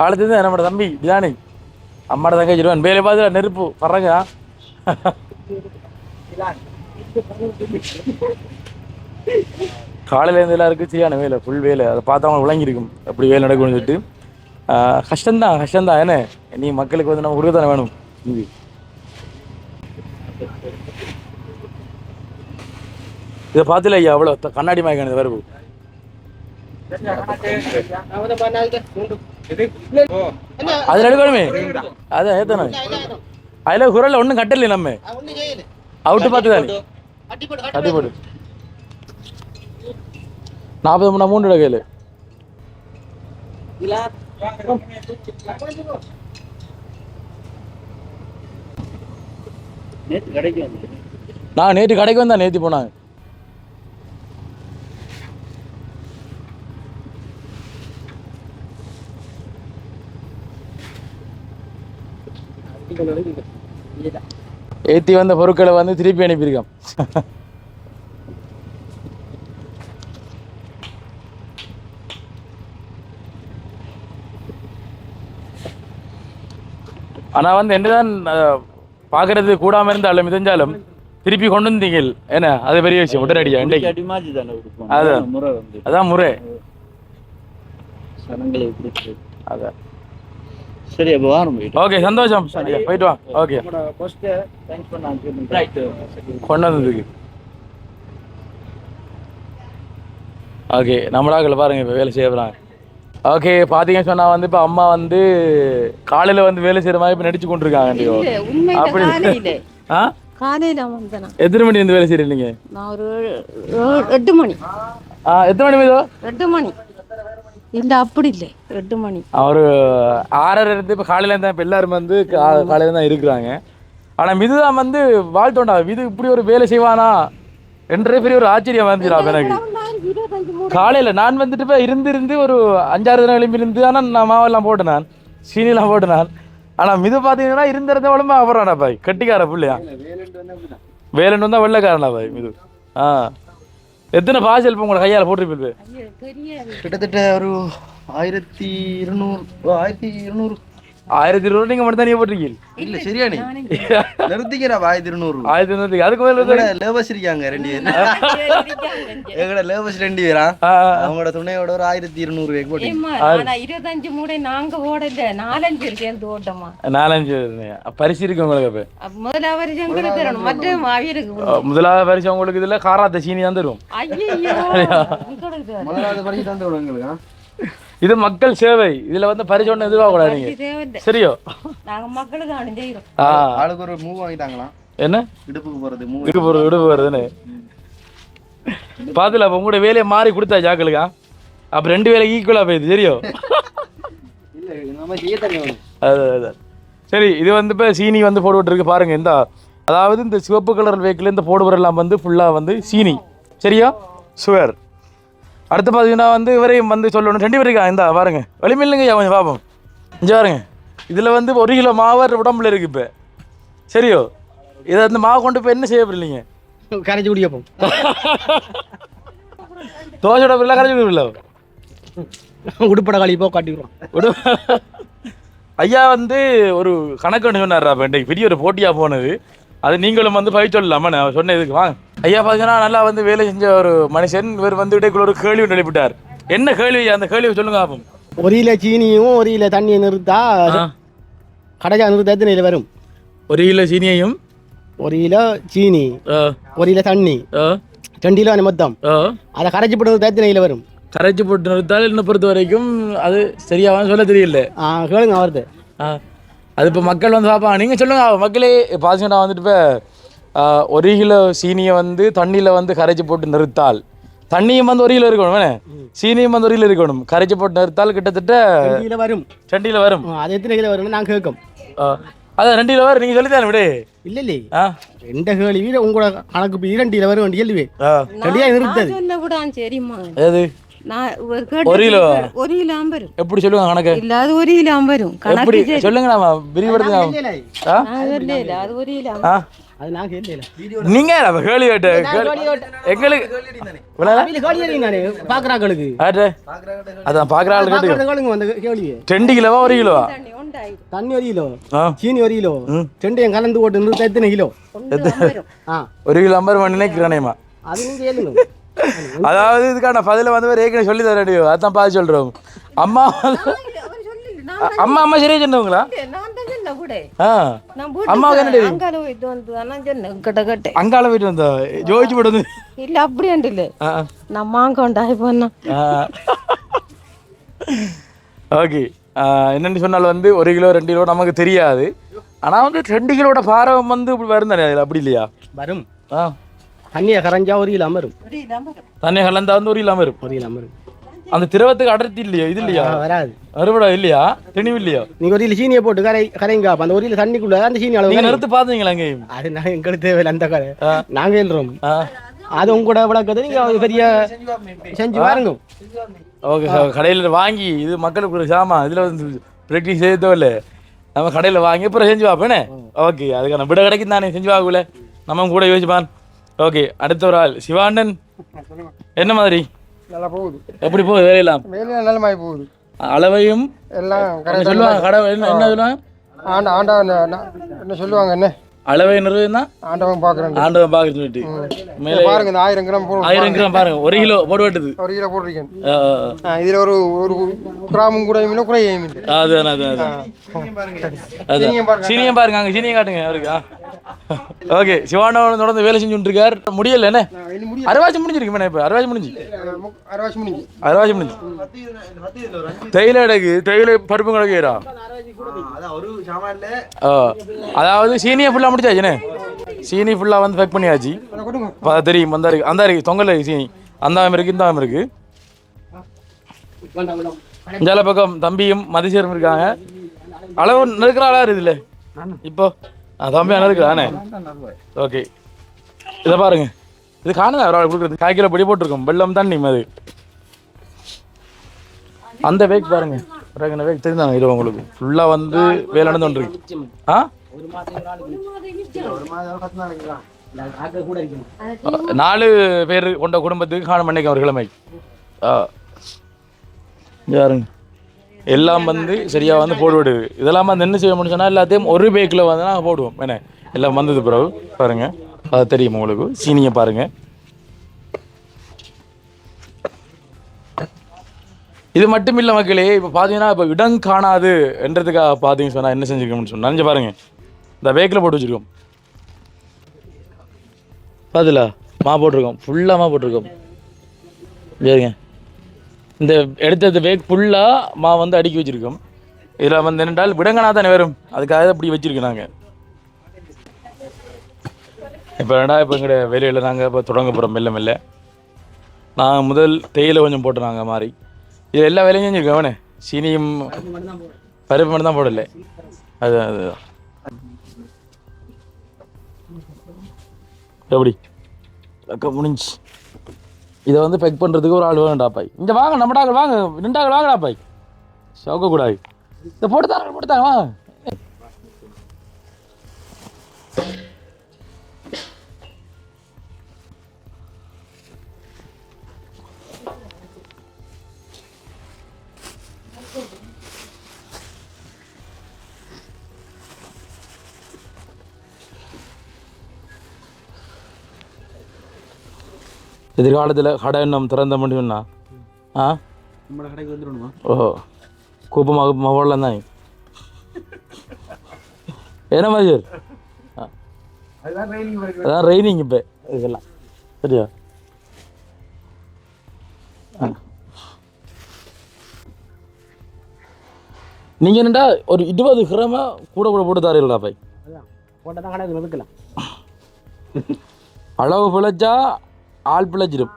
அடுத்தது நம்மளோட தம்பி தியானி அம்மாட தங்க இருவான் வேலை பார்த்து நெருப்பு பறங்க. காலையில இருந்து எல்லாருக்கும் சரியான வேலை, ஃபுல் வேலை. அதை பார்த்தா அவங்க விளங்கியிருக்கும் அப்படி வேலை நடக்கும்னு சொல்லிட்டு. கஷ்டம்தான் என்ன, நீ மக்களுக்கு வந்து நம்ம கொடுக்க தானே வேணும். இதை பார்த்துல ஐயா அவ்வளோ கண்ணாடி மயக்கானது வருது. அது எடுக்கணுமே, அதான் ஏத்தானே அதில் குரல்ல ஒன்றும் கட்டல நம்ம அவுட்டு பார்த்து தானே கட்டி போடு 40 மணி 3 கையில் நான் நேற்று கடைக்கு வந்தேன். நேற்று போனாங்க. ஏற்றி வந்த பொருட்களை வந்து திருப்பி அனுப்பியிருக்கோம். ஆனால் வந்து என்னதான் பார்க்கறது கூடாமல் இருந்தாலும் மிதஞ்சாலும் திருப்பி கொண்டு வந்தீங்க என்ன, அது பெரிய விஷயம். உடனடியா அதான் முறை. அதான் சரி, அப்போ வாரம் ஓகே, சந்தோஷம். போயிட்டு வா. ஓகே, கொண்டு வந்ததுக்கு ஓகே. நம்மளாக்கள் பாருங்க இப்போ வேலை செய்யறாங்க. ஓகே, பார்த்தீங்கன்னு சொன்னா வந்து இப்போ அம்மா வந்து காலையில வந்து வேலை செய்யற மாதிரி இப்போ நடிச்சு கொண்டிருக்காங்க. அப்படி காலையில வந்தேன். எத்தனை மணி வந்து வேலை செய்யறீங்க? நான் ஒரு 8 மணி. எத்தனை மணி மீதோ? 8 மணி இல்லை, அப்படி இல்லை, 8 மணி. ஒரு 6:30 இருந்து இப்போ காலையில இருந்தால் இப்போ எல்லாரும் வந்து காலையில தான் இருக்கிறாங்க. ஆனால் மிதுதான் வந்து வாழ்த்தோண்டா மிது இப்படி ஒரு வேலை செய்வானா என்ற பெரிய ஒரு ஆச்சரியம் வந்துடா எனக்கு. காலையில் நான் வந்துட்டு இப்போ இருந்து ஒரு 5-6 தினம் எழும்பியிருந்து. ஆனால் நான் மாவெல்லாம் போட்டேன், நான் சீனிலாம் போட்டேன் நான். ஆனால் மிது பார்த்தீங்கன்னா இருந்திருந்த உடம்பா அப்புறம்டா பாய் கட்டிக்கார பிள்ளையா வேலைன்னு வந்தால் வெள்ளைக்காரனா பாய் மிது. எத்தனை பாசல் இப்போ உங்களை கையால் போட்டுருப்பீங்க? கிட்டத்தட்ட ஒரு 1200 1200 நீங்க மட்டும் தனியாக போட்டிருக்கீங்க? இல்ல சரியா நீ நிறுத்திக்கிறா 1200 அதுக்கு மேல லேபர்ஸ் இருக்காங்க 2 பேர். எங்கட லேபர்ஸ் 2 பேரா அவங்களோட துணையோட ஒரு 1200 ரூபாய்க்கு போட்டு 25 மூடை நாங்க ஓடல 4-5 சேர்ந்து ஓட்டமா 4-5 பரிசு இருக்கு உங்களுக்கு. அப்ப முதலாவது பரிசு உங்களுக்கு தரணும், மற்ற மாவியருக்கு முதலாவது பரிசு உங்களுக்கு இதுல காராத்த சீனி தான் தரும். முதலாவது பரிசு தான் தரும் எங்களுக்கு. இது மக்கள் சேவை. இதுல வந்து பரிசு ஒண்ணு எதிர்பார்க்க நீங்க சரியோ? நாங்க மக்களுக்கு அனுப்பிடுறோம். ஆளுக்கு ஒரு மூவ் வாங்கிட்டாங்களா? என்ன இடுப்புக்கு போறது இடுப்பு போறதுன்னு பாத்துல. அப்ப உங்களோட வேலையை மாறி கொடுத்தா ஜாக்களுக்கா அப்ப 2 வேலை ஈக்குவலா போயிடுது. சரியோ? அதான் சரி. இது வந்து இப்போ சீனி வந்து போட்டு இருக்கு பாருங்க. இந்த அதாவது இந்த சிவப்பு கலர் வேக்கில் இந்த போடுவரெல்லாம் வந்து ஃபுல்லா வந்து சீனி. சரியா? சுகர். அடுத்து பார்த்தீங்கன்னா வந்து இவரையும் வந்து சொல்லணும். 2 பேர் இருக்கா? இந்த பாருங்க வலிமில்லைங்க கொஞ்சம் பாப்போம். இங்கே பாருங்க. இதில் வந்து 1 கிலோ மாவு உடம்புல இருக்கு இப்போ. சரியோ? இதை வந்து மாவு கொண்டு போய் என்ன செய்ய போறீங்க? கரைச்சி குடிக்கப்போம். தோசையோட பிள்ளை கரைச்சி குடிப்பில்ல உடுப்பட கழிப்போ காட்டிக்கிறோம். ஐயா வந்து ஒரு கணக்கு சொன்னார்ரா இன்றைக்கு பெரிய ஒரு போட்டியாக போனது. அது நீங்களும் வந்து பயிர் சொல்லலாமா? நான் சொன்ன இதுக்கு வாங்க. ஐயா பார்த்தீங்கன்னா நல்லா வந்து வேலை செஞ்ச ஒரு மனுஷன். இவர் வந்து இடைக்குள்ள ஒரு கேள்வி எழுப்பிட்டார். என்ன கேள்வி? அந்த கேள்வி சொல்லுங்க பாப்போம். 1 கிலோ சீனியும் 1 கிலோ தண்ணியை நிறுத்தா கடைக்கா நிறுத்த எத்தனை வரும்? 1 கிலோ சீனியையும் 1 கிலோ சீனி 1 கிலோ தண்ணி 2 கிலோ மொத்தம். அதை கரைச்சி போட்டு எத்தனை கிலோ வரும்? கரைச்சி போட்டு நிறுத்தால் என்ன பொறுத்த வரைக்கும் அது சரியாவான்னு சொல்ல தெரியல. கேளுங்க வருது. அது இப்போ மக்கள் வந்து பார்ப்பாங்க. நீங்கள் சொல்லுங்க மக்களே. பார்த்தீங்கன்னா வந்துட்டு இப்போ 1 கிலோ சீனியை வந்து தண்ணியில் வந்து கரைச்சி போட்டு நிறுத்தால், தண்ணியும் வந்து 1 கிலோ இருக்கணும் வேணே, சீனியும் வந்து 1 கிலோ இருக்கணும். கரைச்சி போட்டு நிறுத்தால் கிட்டத்தட்ட 2 கிலோ வரும். 2 கிலோ வரும். அது எத்தனை கிலோ வரும்னு நாங்கள் கேட்கும். அதான் 2 கிலோ வரும். நீங்கள் சொல்லித்தானே விடு. இல்லை இல்லை 2 கேள்வி உங்களோட கணக்கு 2 கிலோ வரும். கேள்வி நிறுத்தது சரிம்மா. ஏது நான் ஒரு கிலோ? ஒரு கிலோ வரும். எப்படி சொல்லுவாங்க கணக்கு? இல்ல அது ஒரு கிலோ வரும். எப்படி கணக்கு சொல்லுங்க, நாம விரிவடுங்க. அது ஒரு கிலோ. அது நான் கேட்கல. நீங்க அப்ப கேள்வி கேட்டு எங்களுக்கு பாக்குறாங்களுக்கு அதான் பாக்குற ஆள் கேட்டு கேளுங்க வந்து கேள்வி. 2 கிலோவா 1 கிலோவா? தண்ணி 1 கிலோ, ஆ. சீனி 1 கிலோ, ரெண்டையும் கலந்து போட்டு நிறுத்த எத்தனை கிலோ? 1 கிலோ 50 மணி நினைக்கிறேனேமா. அது நீங்க கேளுங்க. அதாவது இதுக்கான பதில வந்து ஏற்கனவே சொல்லி தர வேண்டியோ, அதான் பார்த்து சொல்றோம். அம்மா அம்மா அம்மா சரியா சொன்னவங்களா? அம்மாவுக்கு என்ன தெரியும்? அங்கால போயிட்டு வந்தா ஜோதிச்சு போட்டு வந்து இல்ல அப்படியே இல்ல, நான் மாங்கொண்டாய் போனா. ஓகே, என்னென்னு சொன்னால் வந்து 1 கிலோ 2 கிலோ நமக்கு தெரியாது. ஆனால் வந்து 2 கிலோட பாரம் வந்து இப்படி வரும் தானே, அதில் அப்படி இல்லையா? வரும். தண்ணியை கரைஞ்சா 1 கிலோ வரும். தண்ணியை கலந்தா வந்து 1 கிலோ வரும். 1 கிலோ வரும். அந்த திரவத்துக்கு அடர்த்தி இல்லையா? இது இல்லையா? வராது. அறுபடா இல்லையா? தெளிவு இல்லையா? நீங்க 1 கிலோ சீனியை போட்டு கரைங்க, அந்த 1 கிலோ தண்ணிக்குள்ள அந்த சீனி அளவு நீங்க நிறுத்து பாத்தீங்களா? அங்கே அது நான் எங்களுக்கு தேவையில்லை அந்த கதை, நாங்க எழுறோம். அது உங்களோட விளக்கத்தை நீங்க பெரிய செஞ்சு பாருங்க. ஓகே சார், கடையில் வாங்கி இது மக்களுக்கு சாமா இதில் வந்து ப்ராக்டிஸ் செய்ய தேவையில்ல. நம்ம கடையில் வாங்கி அப்புறம் செஞ்சு பார்ப்பேனே. ஓகே, அதுக்கான விட கிடைக்கும் தானே, செஞ்சு பார்க்கல நம்ம கூட யோசிப்பான். ஓகே, அடுத்த ஒரு ஆள் சிவானன். என்ன மாதிரி நல்லா போகுது? எப்படி போகுது வேலையெல்லாம்? வேலையெல்லாம் நல்ல மாதிரி போகுது. அளவையும் எல்லாம் சொல்லுவாங்க கடை என்ன சொல்லுவாங்க? ஆண்டா என்ன சொல்லுவாங்க, என்ன அளவை நிறுவனம் தான் ஆண்டவன் பாக்குறேன். ஆண்டவன் பார்க்க சொல்லிட்டு மேலே பாருங்க, இந்த 1000 கிராம் போடுறோம். 1000 கிராம் பாருங்க, 1 கிலோ போட்டு வெட்டுது. 1 கிலோ போட்டிருக்கேன். இதுல ஒரு கிராமும் கூட இல்லை, குறையும் இல்லை. அதுதான் அதான் சீனியம் பாருங்க, அங்கே சீனியம் காட்டுங்க அவருக்கு. ஓகே, சிவானவன் தொடர்ந்து வேலை செஞ்சுட்டு இருக்கார். முடியல என்ன அரைவாசி முடிஞ்சிருக்கு மேடம். இப்போ அரைவாசி முடிஞ்சு தேயிலை கிடக்கு, தேயிலை பருப்பு கிடக்குறா. அதாவது சீனியை ஃபுல்லாக முடிச்சாச்சுண்ணே. சீனி ஃபுல்லாக வந்து பேக் பண்ணியாச்சு. தெரியும் அந்த இருக்கு, அந்த இருக்கு தொங்கல் சீனி, அந்த இருக்கு, இந்த இருக்கு. இந்த பக்கம் தம்பியும் மதிசேரும் இருக்காங்க. அளவு நெருக்கிற ஆளா இருக்குதுல்ல இப்போ தம்பி நெருக்குறானே. ஓகே, இதை பாருங்க, இது காணுதா ஒரு ஆள் கொடுக்குறது. 1/4 கிலோ பொடி போட்டிருக்கோம், வெள்ளம் தண்ணி அது. அந்த வேக் பாருங்க, வேக் தெரிந்தாங்க இது உங்களுக்கு ஃபுல்லாக வந்து வேலை நடந்து கொண்டிருக்கு. 4 பேர் கொண்ட குடும்பத்துக்கு காணும் அன்னைக்கு ஒரு கிழமை. யாருங்க எல்லாம் வந்து சரியாக வந்து போட்டு விடுது. இதெல்லாம் வந்து என்ன செய்ய முடியும் சொன்னால் எல்லாத்தையும் ஒரு பேக்கில் வந்து நாங்கள் போடுவோம். என்ன எல்லாம் வந்தது பிறகு பாருங்கள், அது தெரியும் உங்களுக்கு. சீனியை பாருங்கள். இது மட்டும் இல்லை மக்களே, இப்போ பார்த்தீங்கன்னா இப்போ இடம் காணாது என்றதுக்காக பார்த்தீங்கன்னு சொன்னால் என்ன செஞ்சுருக்கோம்னு சொன்னால் நினச்சி பாருங்கள், இந்த பேக்கில் போட்டு வச்சுருக்கோம். பார்த்துல போட்டிருக்கோம், ஃபுல்லாக போட்டிருக்கோம். சரிங்க, இந்த எடுத்த பேக் ஃபுல்லாக வந்து அடுக்கி வச்சுருக்கோம். இதில் வந்து என்னென்றால் விடங்கனா தானே வரும், அதுக்காக தான் இப்படி வச்சுருக்கோம் நாங்கள். இப்போ இப்போ எங்களோட வேலையில் நாங்கள் இப்போ தொடங்க போகிறோம் மெல்ல மெல்ல. நான் முதல் தேயிலை கொஞ்சம் போட்டோம் நாங்கள் மாதிரி. இது எல்லா வேலையும் செஞ்சுருக்கோம். அவனே சீனியும் பருப்பு மட்டும் தான் போடலை. அதுதான் எப்படி அக்கா முடிஞ்சு. இதை வந்து பெக் பண்ணுறதுக்கு ஒரு ஆள் வேண்டாப்பாய். இங்கே வாங்க, நம்ம டாக்டர் வாங்க, 2 ஆள் வாங்கடாப்பாய், சவுக்கக்கூடாது. இதை போட்டுத்தாங்க வாங்க. எதிர்காலத்தில் கடை இன்னும் திறந்த முடியும்னா நம்ம கடைக்கு வந்துடணுமா? ஓஹோ, கூப்பமாக போடலாம் தான். என்ன மாதிரி அதான் ரெய்னிங் இப்போ இதெல்லாம் சரியா? நீங்கள் என்னடா ஒரு 20 கிராம கூட போட்டு தாரீங்களா பை? போட்டால் தான் கடைக்கு நிறுக்கலாம். அளவு பிழைச்சா ஆள் பிழைச்சிடும்.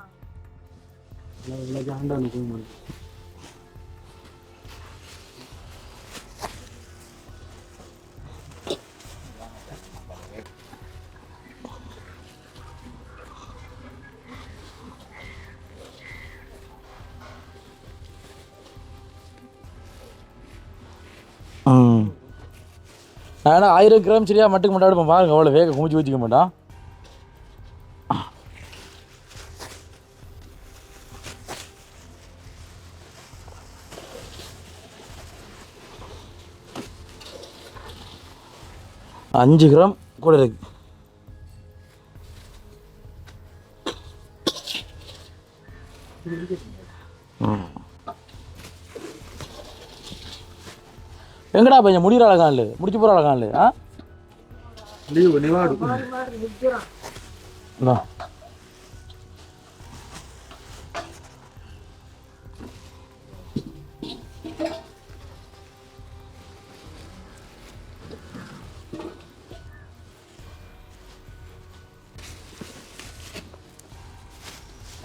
ஆனால் 1000 கிராம் சரியா மட்டுக்கு மட்டும் எடுப்போம் பாருங்க, அவ்வளோ வேக குமிச்சு வச்சுக்க மாட்டான். அஞ்சு கிராம் கூட இருக்கு. எங்கடா பையன் முடிகிற அழகான்ல முடிச்சு போகிற அழகான்ல ஆ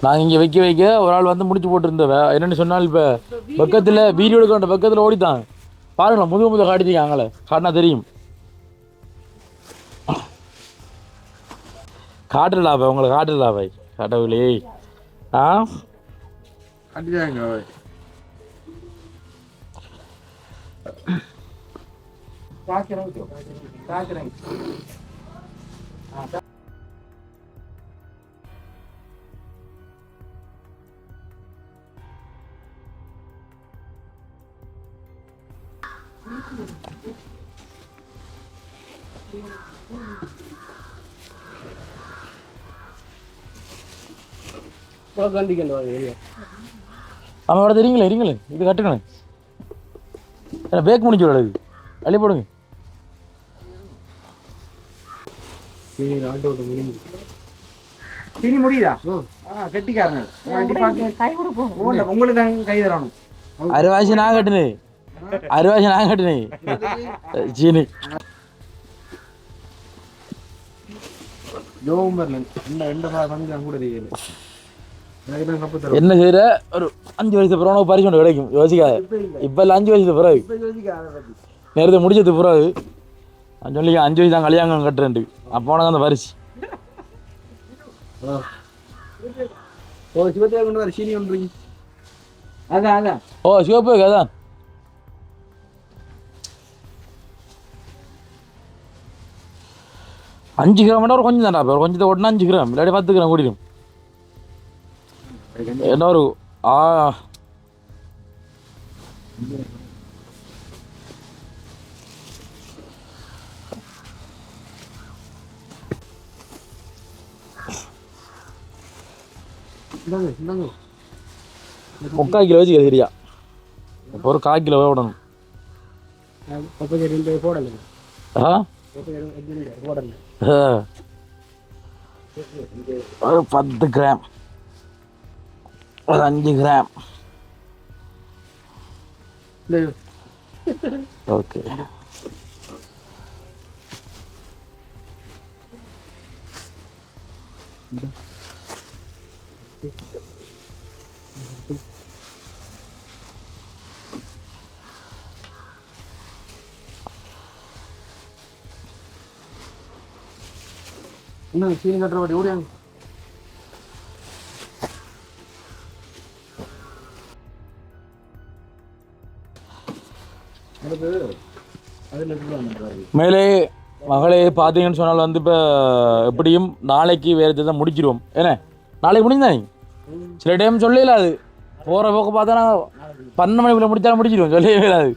நாங்கள் இங்கே வைக்க ஒரு ஆள் வந்து முடிச்சு போட்டுருந்தவ என்னென்னு சொன்னால் இப்போ பக்கத்தில் வீடியோ எடுக்க வேண்டிய பக்கத்தில் ஓடித்தாங்க பாருங்களா, முதுக காட்டிட்டீங்க அங்கே காட்டினா தெரியும். காட்டுலா பாய் உங்களை காட்டுலா பாய் கடவுளே ஆ காட்டிட்டாங்க பார்க்குறேன். அவன் தெரியுங்களே இருங்களே இது கட்டுக்கணும் பேக் முடிச்சு விடாது அள்ளி போடுங்க. சீனி முடியுதா? கெட்டிக்காரங்க உங்களுக்கு தான் கை தரணும். அரைவாசி நான் கட்டுனேன், அரைவாசி நான் கட்டுனேன் சீனி என்ன செய்யற ஒரு 5 வருஷத்து பிறகு உனக்கு பரிசு ஒன்று கிடைக்கும், யோசிக்காத. இப்போ இல்லை 5 வருஷத்து பிறகு நேரத்தை முடிச்சது பிறகு நான் சொல்லி 5 வயசு தான் கல்யாணம் கட்டுறேன்ட்டு அப்போ உனக்கு அந்த பரிசு. ஓ சிவப்பு அதான் 5 கிராம் மட்டும் ஒரு கொஞ்சம் தான்டா, ஒரு கொஞ்சத்தை ஓட்டினா 5 கிராம் இல்லாட்டி 10 கிராம் கூட்டிடும். என்ன ஒரு முக்கால் கிலோ வச்சு சரியா இப்போ ஒரு 1/4 கிலோ விடணும். ஒரு 10 கிராம் ஒரு 5 கிராம் ஓகே. இன்னும் சீனி கட்டுற வாட்டி ஓடியாங்க. மேலே மகளே பார்த்தீங்கன்னு சொன்னால் வந்து இப்போ எப்படியும் நாளைக்கு வேறு தான் முடிச்சிடுவோம். ஏன்னா நாளைக்கு முடிஞ்சானே சில டைம் சொல்லல, அது போகிற போக்கு பார்த்தோன்னா 12 மணிக்குள்ளே முடித்தாலும் முடிச்சிடுவோம், சொல்லவே இல்லாது.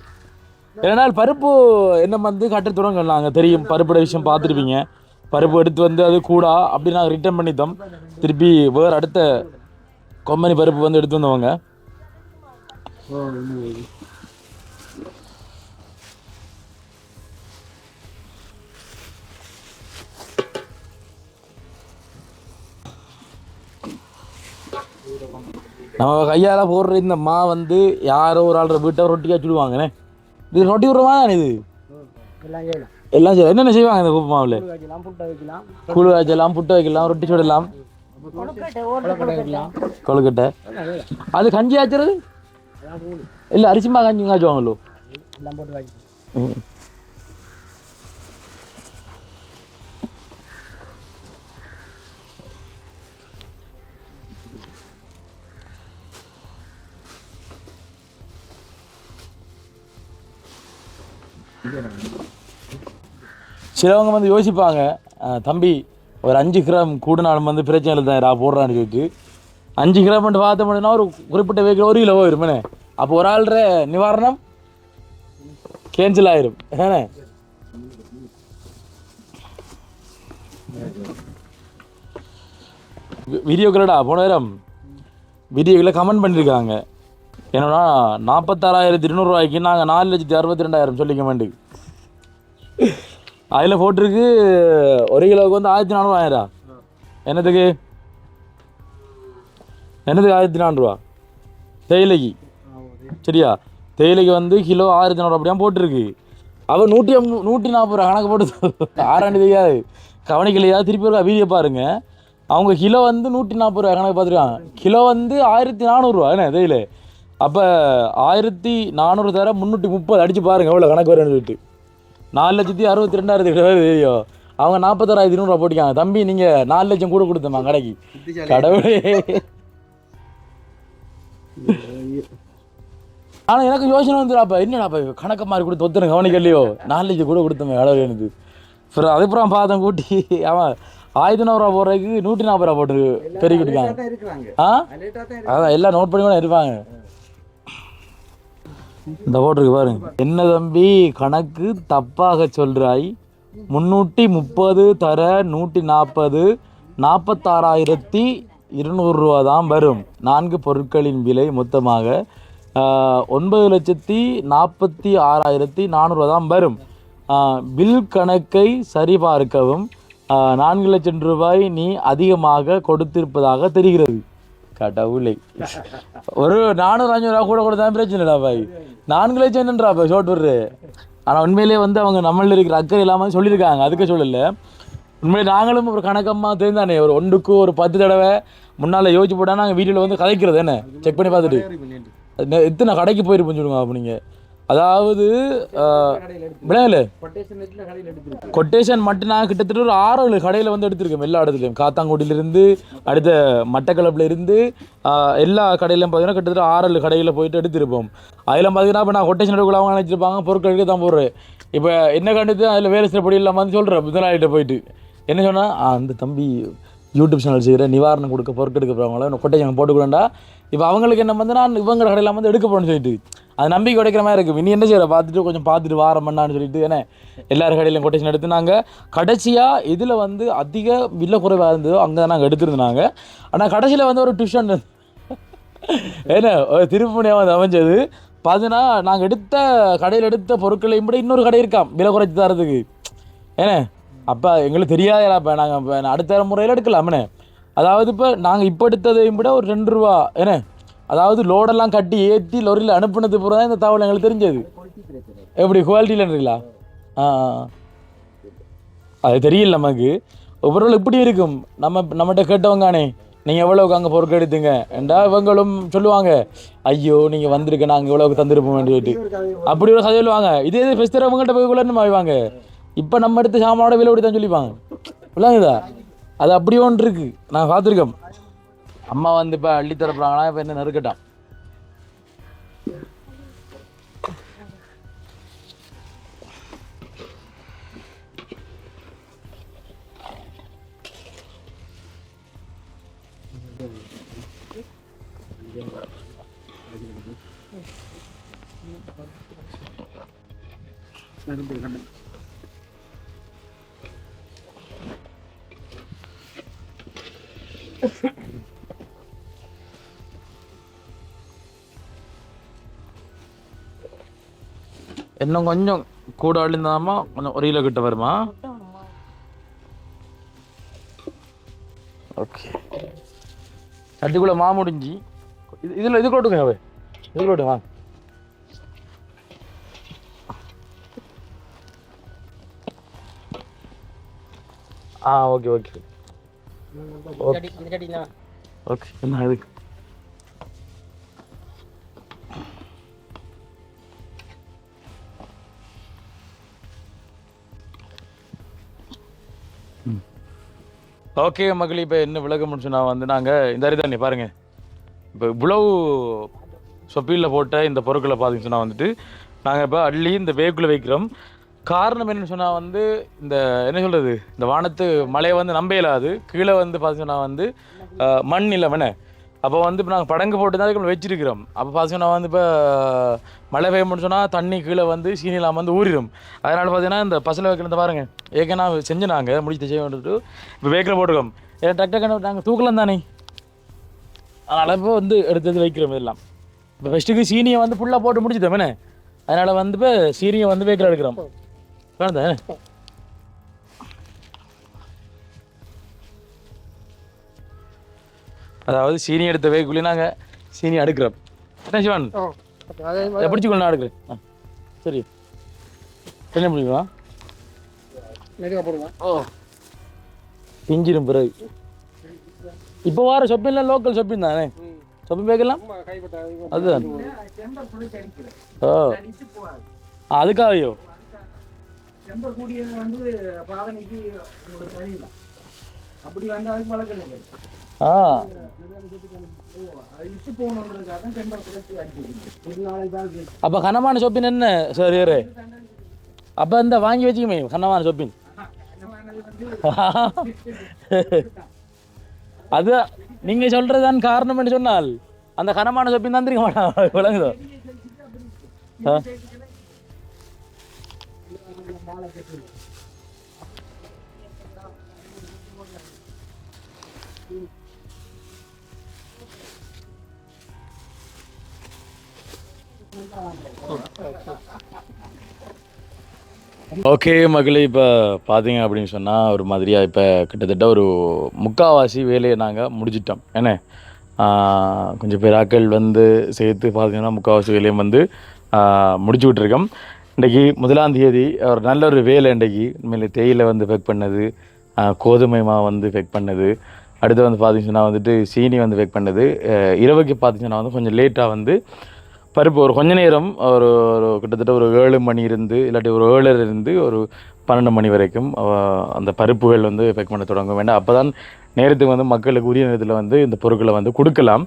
ஏன்னா பருப்பு என்ன வந்து கட்டு தொடங்கலாம், அங்கே தெரியும் பருப்போட விஷயம் பார்த்துருப்பீங்க. பருப்பு எடுத்து வந்து அது கூட அப்படி நாங்கள் ரிட்டர்ன் பண்ணித்தோம், திருப்பி வேறு அடுத்த கம்பெனி பருப்பு வந்து எடுத்து வந்தவங்க. நம்ம கையால் போடுற இந்த மா வந்து யாரோ ஒரு ஆள்ற வீட்டை ரொட்டியாக சுடுவாங்கண்ணே. இது ரொட்டி விடுற மாதிரி தானே இது எல்லாம் செய்ய என்னென்ன செய்வாங்க இந்த உப்பு மாவில்? கூழ் காய்ச்சலாம், புட்டை வைக்கலாம், ரொட்டி சுடலாம், கொழுக்கட்டை. அது கஞ்சி ஆச்சுறது இல்லை அரிசிமா கஞ்சி காய்ச்சுவாங்களோ? சிலவங்க வந்து யோசிப்பாங்க தம்பி ஒரு 5 கிராம் கூடுனாலும் வந்து பிரச்சனை இல்லை தான் போடுறான்னு சொல்லிட்டு 5 கிராம் மட்டும் பார்த்த முடியும்னா ஒரு குறிப்பிட்ட வேக்கில் 1 கிலோ வருமே. அப்போ ஒரு ஆள்ற நிவாரணம் கேன்சல் ஆயிரும். ஏன்னா வீடியோக்களடா போன நேரம் வீடியோக்களில் கமெண்ட் பண்ணியிருக்காங்க என்னன்னா 46,200 நாங்கள் 4,62,000 சொல்லிக்க மாட்டேங்க. அதில் போட்டிருக்கு 1 கிலோவுக்கு வந்து 1,400 ஆயிரா. என்னதுக்கு 1,400 தேயிலைக்கு சரியா? தேயிலைக்கு வந்து கிலோ 1,400 அப்படியா போட்டிருக்கு. அவள் 140 ரூபா கணக்கு போட்டு ஆறாண்டு தெரியாது கவனிக்கலையா? திருப்பி ஒரு வீடியோ பாருங்க. அவங்க கிலோ வந்து 140 ரூபா கணக்கு பார்த்துருக்காங்க. கிலோ வந்து 1,400 என்ன தேயிலை. அப்போ 1,400 தர 330 அடித்து பாருங்க எவ்வளோ கணக்கு வரும்னு சொல்லிட்டு 4,62,000 தெரியும். அவங்க 46,200 போட்டிக்காங்க. தம்பி நீங்கள் 4 லட்சம் கூட கொடுத்தம்மா கடைக்கு. கடவுளே. ஆனால் எனக்கு யோசனை வந்துடாப்பா என்னடாப்பா கணக்கு மாதிரி கொடுத்து ஒத்துன கவனிக்கலையோ 4 லட்சம் கூட கொடுத்தோமே கடவுள் எனக்கு. அப்புறம் அதுக்கப்புறம் பார்த்தேன் கூட்டி அவன் 1,400 போடுறதுக்கு 140 ரூபா போட்டு பெருக்கிட்டுருக்காங்க. அதான் எல்லாம் நோட் பண்ணி கூட இருப்பாங்க. இந்த போட்டிருக்கு பாருங்க. என்ன தம்பி கணக்கு தப்பாக சொல்றாய் 330 தர 140 46,200 ரூபா தான் வரும். 4 பொருட்களின் விலை மொத்தமாக 9,46,400 தான் வரும். பில் கணக்கை சரிபார்க்கவும் 4 லட்சம் ரூபாய் நீ அதிகமாக கொடுத்திருப்பதாக தெரிகிறது. கடவுளை ஒரு 400-500 ரூபா கூட கொடுத்தா பிரச்சனை இல்லைடா பாய். 4 லட்சம் என்னன்றா பாய் ஷோட் விடுற. ஆனால் உண்மையிலே வந்து அவங்க நம்மளில் இருக்கிற அக்கறை இல்லாமல் சொல்லியிருக்காங்க. அதுக்கு சொல்லலை. உண்மையிலே நாங்களும் ஒரு கணக்கமாக தெரிந்தானே ஒரு 1க்கு ஒரு 10 தடவை முன்னால் யோசிச்சு போட்டால் நாங்கள் வீடியோவில் வந்து கதைக்கிறது என்ன செக் பண்ணி பார்த்துட்டு எத்தனை கடைக்கு போயிருப்போம் சொல்லுங்க. அப்போ நீங்கள் அதாவது விளையாடல கொட்டேஷன் மட்டும் நான் கிட்டத்தட்ட ஒரு 6-7 கடையில் வந்து எடுத்திருக்கேன். எல்லா இடத்துலையும் காத்தாங்குடியிலேருந்து அடுத்த மட்டக்களப்பில் இருந்து எல்லா கடையிலையும் பார்த்தீங்கன்னா கிட்டத்தட்ட 6-7 கடையில் போயிட்டு எடுத்திருப்போம். அதில் பார்த்தீங்கன்னா இப்போ நான் கொட்டேஷன் எடுக்கலாம் நினச்சிருப்பாங்க பொருட்களுக்கு தான் போடுறேன். இப்போ என்ன கண்டுட்டு அதில் வேலை சிறப்படி இல்லாமல் வந்து சொல்கிறேன் முதலாளிகிட்ட போயிட்டு என்ன சொன்னால் அந்த தம்பி யூடியூப் சேனல் செய்கிற நிவாரணம் கொடுக்க பொருட்கள் எடுக்க போகிறவங்கள கொட்டேஷன் போட்டுக்கூடா. இப்போ அவங்களுக்கு என்ன வந்து நான் இவங்க கடையில் வந்து எடுக்க போகணும்னு சொல்லிட்டு அது நம்பிக்கை உடைக்கிற மாதிரி இருக்குது. இனி என்ன செய்கிற பார்த்துட்டு கொஞ்சம் பார்த்துட்டு வாரம் பண்ணான்னு சொல்லிட்டு ஏன்னா எல்லாரும் கடையிலையும் கொட்டேஷன் எடுத்து நாங்கள் கடைசியாக இதில் வந்து அதிக விலை குறைவாக இருந்ததோ அங்கே தான் நாங்கள் எடுத்துருந்தாங்க. ஆனால் கடைசியில் வந்து ஒரு டியூஷன் ஏன்னா ஒரு திருப்பணியாக வந்து அமைஞ்சது பார்த்தீங்கன்னா நாங்கள் எடுத்த கடையில் எடுத்த பொருட்களையும் விட இன்னொரு கடை இருக்காம் விலை குறைச்சி தரதுக்கு. ஏன்னா அப்போ எங்களுக்கு தெரியாதா இப்போ நாங்கள் இப்போ அடுத்த முறையில் எடுக்கலாம்ண்ணே. அதாவது இப்போ நாங்கள் இப்போ எடுத்ததையும் விட ஒரு 2 ரூபா ஏன்னா அதாவது லோடெல்லாம் கட்டி ஏற்றி லொரியில் அனுப்புனது பூரா தான் இந்த தகவல் எங்களுக்கு தெரிஞ்சது. எப்படி குவாலிட்டியில்ன்றீங்களா? அது தெரியல நமக்கு. ஒவ்வொரு இப்படி இருக்கும். நம்மகிட்ட கேட்டவங்கானே நீங்கள் எவ்வளோக்கு அங்கே பொருட்கள் எடுத்துங்க என்றா இவங்களும் சொல்லுவாங்க ஐயோ நீங்கள் வந்திருக்க நாங்கள் இவ்வளோக்கு தந்துருப்போம் வேண்டிட்டு அப்படி ஒரு கதை சொல்லுவாங்க. இதே ஃபெஸ்டர் அவங்ககிட்ட போய் கூட ஆயிவாங்க. இப்போ நம்ம எடுத்த சாமானோட விலை அப்படி தான் சொல்லிப்பாங்க. இல்லைங்கதா அது அப்படி ஒன்று இருக்குது. நான் பார்த்துருக்கேன். அம்மா வந்து இப்போ அள்ளி தரப்புறாங்களா இப்போ என்ன நெருக்கட்டான். இன்னும் கொஞ்சம் கூட அழிந்தாமா கொஞ்சம் 1 கிலோ கிட்ட வருமா? ஓகே சட்டிக்குள்ளே மா முடிஞ்சு இதில் இது கொட்டுங்க இது கொட்டுங்க வாங்க. ஓகே ஓகே ஓகே என்ன இது ஓகே மக்கள். இப்போ என்ன விளக்கம்னு சொன்னால் வந்து நாங்கள் இந்த மாதிரி தான் பாருங்கள். இப்போ இவ்வளவு சொப்பீலில் போட்ட இந்த பொருட்களை பார்த்தீங்கன்னு சொன்னால் வந்துட்டு நாங்கள் இப்போ அள்ளி இந்த வேக்குள்ளே வைக்கிறோம். காரணம் என்னன்னு சொன்னால் வந்து இந்த என்ன சொல்கிறது, இந்த வானத்து மழையை வந்து நம்ப இயலாது. கீழே வந்து பார்த்தீங்கன்னா வந்து மண் இல்லைவனே. அப்போ வந்து இப்போ நாங்கள் படங்கு போட்டு தான் அதுக்கு வச்சிருக்கிறோம். அப்போ பார்த்தீங்கன்னா வந்து இப்போ மழை பெய்யும்னு சொன்னால் தண்ணி கீழே வந்து சீனிலாம் வந்து ஊறிடும். அதனால் பார்த்தீங்கன்னா இந்த பசலை வைக்கிறத பாருங்கள், ஏற்கனவே செஞ்சு நாங்கள் முடிச்சு செய்ய வந்துட்டு இப்போ வேக்கில் போட்டுருக்கோம். ஏன்னா டக்கு நாங்கள் தூக்கலாம் தானே, அதனால் இப்போ வந்து எடுத்து வைக்கிறோம் இதெல்லாம். இப்போ ஃபஸ்ட்டுக்கு சீனியை வந்து ஃபுல்லாக போட்டு முடிச்சுட்டோம். அதனால் வந்து இப்போ சீனியை வந்து வேக்கில் எடுக்கிறோம். வேணுதா அதாவது சீனி எடுத்த வேக்குள்ளே நாங்கள் சீனி அடுக்கிறோம். என்ன சிவன் பிடிச்சிக்கொள்ள நான் அடுக்கிறேன். சரி என்ன பிடிக்கலாம் பிஞ்சிடும் பிறகு. இப்போ வர ஷாப்பிங்லாம் லோக்கல் ஷாப்பிங் தானே, ஷாப்பிங் பேக்கெல்லாம் அதுதான். ஓ அதுக்காகயோ அப்படி வந்து அதுக்கு வழக்கம். அப்போ கனமான ஷாப்பின் என்ன சரி அப்போ இந்த வாங்கி வச்சுக்குமே கனமான ஷாப்பின். அது நீங்க சொல்றதுதான் காரணம் என்று சொன்னால் அந்த கனமான ஷாப்பின் தான் தெரியுமா விளங்குதோ. ஓகே மகளே, இப்போ பார்த்தீங்க அப்படின்னு சொன்னால் ஒரு மாதிரியாக இப்போ கிட்டத்தட்ட ஒரு முக்கால்வாசி வேலையை நாங்கள் முடிச்சிட்டோம். என்ன கொஞ்சம் பேராக்கள் வந்து சேர்த்து பார்த்தீங்கன்னா முக்கால்வாசி வேலையும் வந்து முடிச்சு விட்ருக்கோம். இன்றைக்கி 1ஆம் தேதி ஒரு நல்ல ஒரு வேலை. இன்றைக்கி உண்மையிலே தேயிலை வந்து பேக் பண்ணது, கோதுமை மாவு வந்து பேக் பண்ணது, அடுத்து வந்து பார்த்தீங்கன்னா வந்துட்டு சீனி வந்து பேக் பண்ணது. இரவுக்கு பார்த்தீங்கன்னா வந்து கொஞ்சம் லேட்டாக வந்து பருப்பு ஒரு கொஞ்ச நேரம் ஒரு கிட்டத்தட்ட ஒரு 7 மணி இருந்து இல்லாட்டி ஒரு 7 இருந்து ஒரு 12 மணி வரைக்கும் அந்த பருப்புகள் வந்து பேக் பண்ண தொடங்க வேண்டாம். அப்போ தான் நேரத்துக்கு வந்து மக்களுக்கு உரிய நேரத்தில் வந்து இந்த பொருட்களை வந்து கொடுக்கலாம்.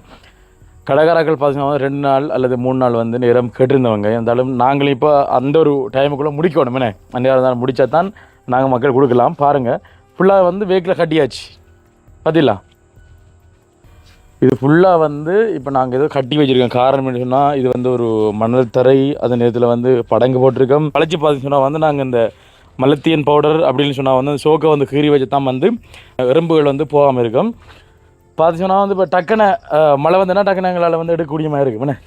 கடைக்காரர்கள் பார்த்தீங்கன்னா 2 நாள் அல்லது 3 நாள் வந்து நேரம் கேட்டிருந்தவங்க. இருந்தாலும் நாங்களும் இப்போ அந்த ஒரு டைமுக்குள்ளே முடிக்கணும். அந்த நேரம் தான் முடித்தா தான் நாங்கள் மக்கள் கொடுக்கலாம். பாருங்கள் ஃபுல்லாக வந்து வேக்கில் கட்டியாச்சு பார்த்தீங்களா. இது ஃபுல்லாக வந்து இப்போ நாங்கள் ஏதோ கட்டி வச்சுருக்கோம். காரணம் என்ன சொன்னால் இது வந்து ஒரு மணல் தரை, அதே நேரத்தில் வந்து படங்கு போட்டிருக்கோம். கழிச்சு பார்த்து சொன்னால் வந்து நாங்கள் இந்த மலத்தியன் பவுடர் அப்படின்னு சொன்னால் வந்து சோக்கை வந்து கீறி வச்சு தான் வந்து எறும்புகள் வந்து போகாமல் இருக்கும். பார்த்து சொன்னால் வந்து இப்போ டக்குன்னு மழை வந்துன்னா டக்குன்னு எங்களால் வந்து எடுக்கக்கூடிய மாதிரி இருக்கும். என்ன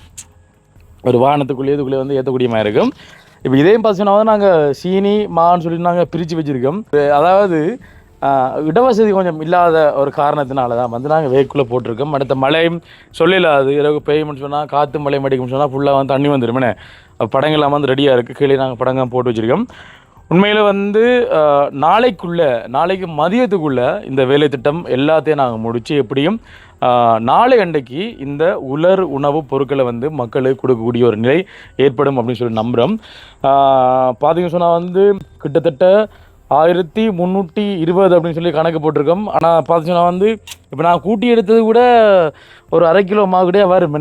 ஒரு வாகனத்துக்குள்ளேயே இதுக்குள்ளே வந்து ஏற்றக்கூடிய மாதிரி இருக்கும். இப்போ இதையும் பார்த்து சொன்னால் வந்து நாங்கள் சீனி மான்னு சொல்லி நாங்கள் பிரித்து வச்சுருக்கோம். அதாவது இடவசதி கொஞ்சம் இல்லாத ஒரு காரணத்தினால தான் வந்து நாங்கள் வேக்குள்ளே போட்டிருக்கோம். அடுத்த மழையும் சொல்லலாது, இரவு பெய்யும்னு சொன்னால் காற்று மழை மடிக்கும்னு சொன்னால் ஃபுல்லாக வந்து தண்ணி வந்துடுமே. படங்கள்லாம் வந்து ரெடியாக இருக்குது. கீழே நாங்கள் படங்கள் போட்டு வச்சுருக்கோம். உண்மையில் வந்து நாளைக்கு மதியத்துக்குள்ளே இந்த வேலை திட்டம் எல்லாத்தையும் நாங்கள் முடித்து எப்படியும் நாளை அன்றைக்கு இந்த உலர் உணவு பொருட்களை வந்து மக்களுக்கு கொடுக்கக்கூடிய ஒரு நிலை ஏற்படும் அப்படின்னு சொல்லி நம்புகிறோம். பார்த்தீங்கன்னு சொன்னால் வந்து கிட்டத்தட்ட 1320 அப்படின்னு சொல்லி கணக்கு போட்டிருக்கோம். ஆனால் பார்த்தீங்கன்னா வந்து இப்போ நான் கூட்டி எடுத்தது கூட ஒரு 1/2 கிலோ மாவு கூட வரும்.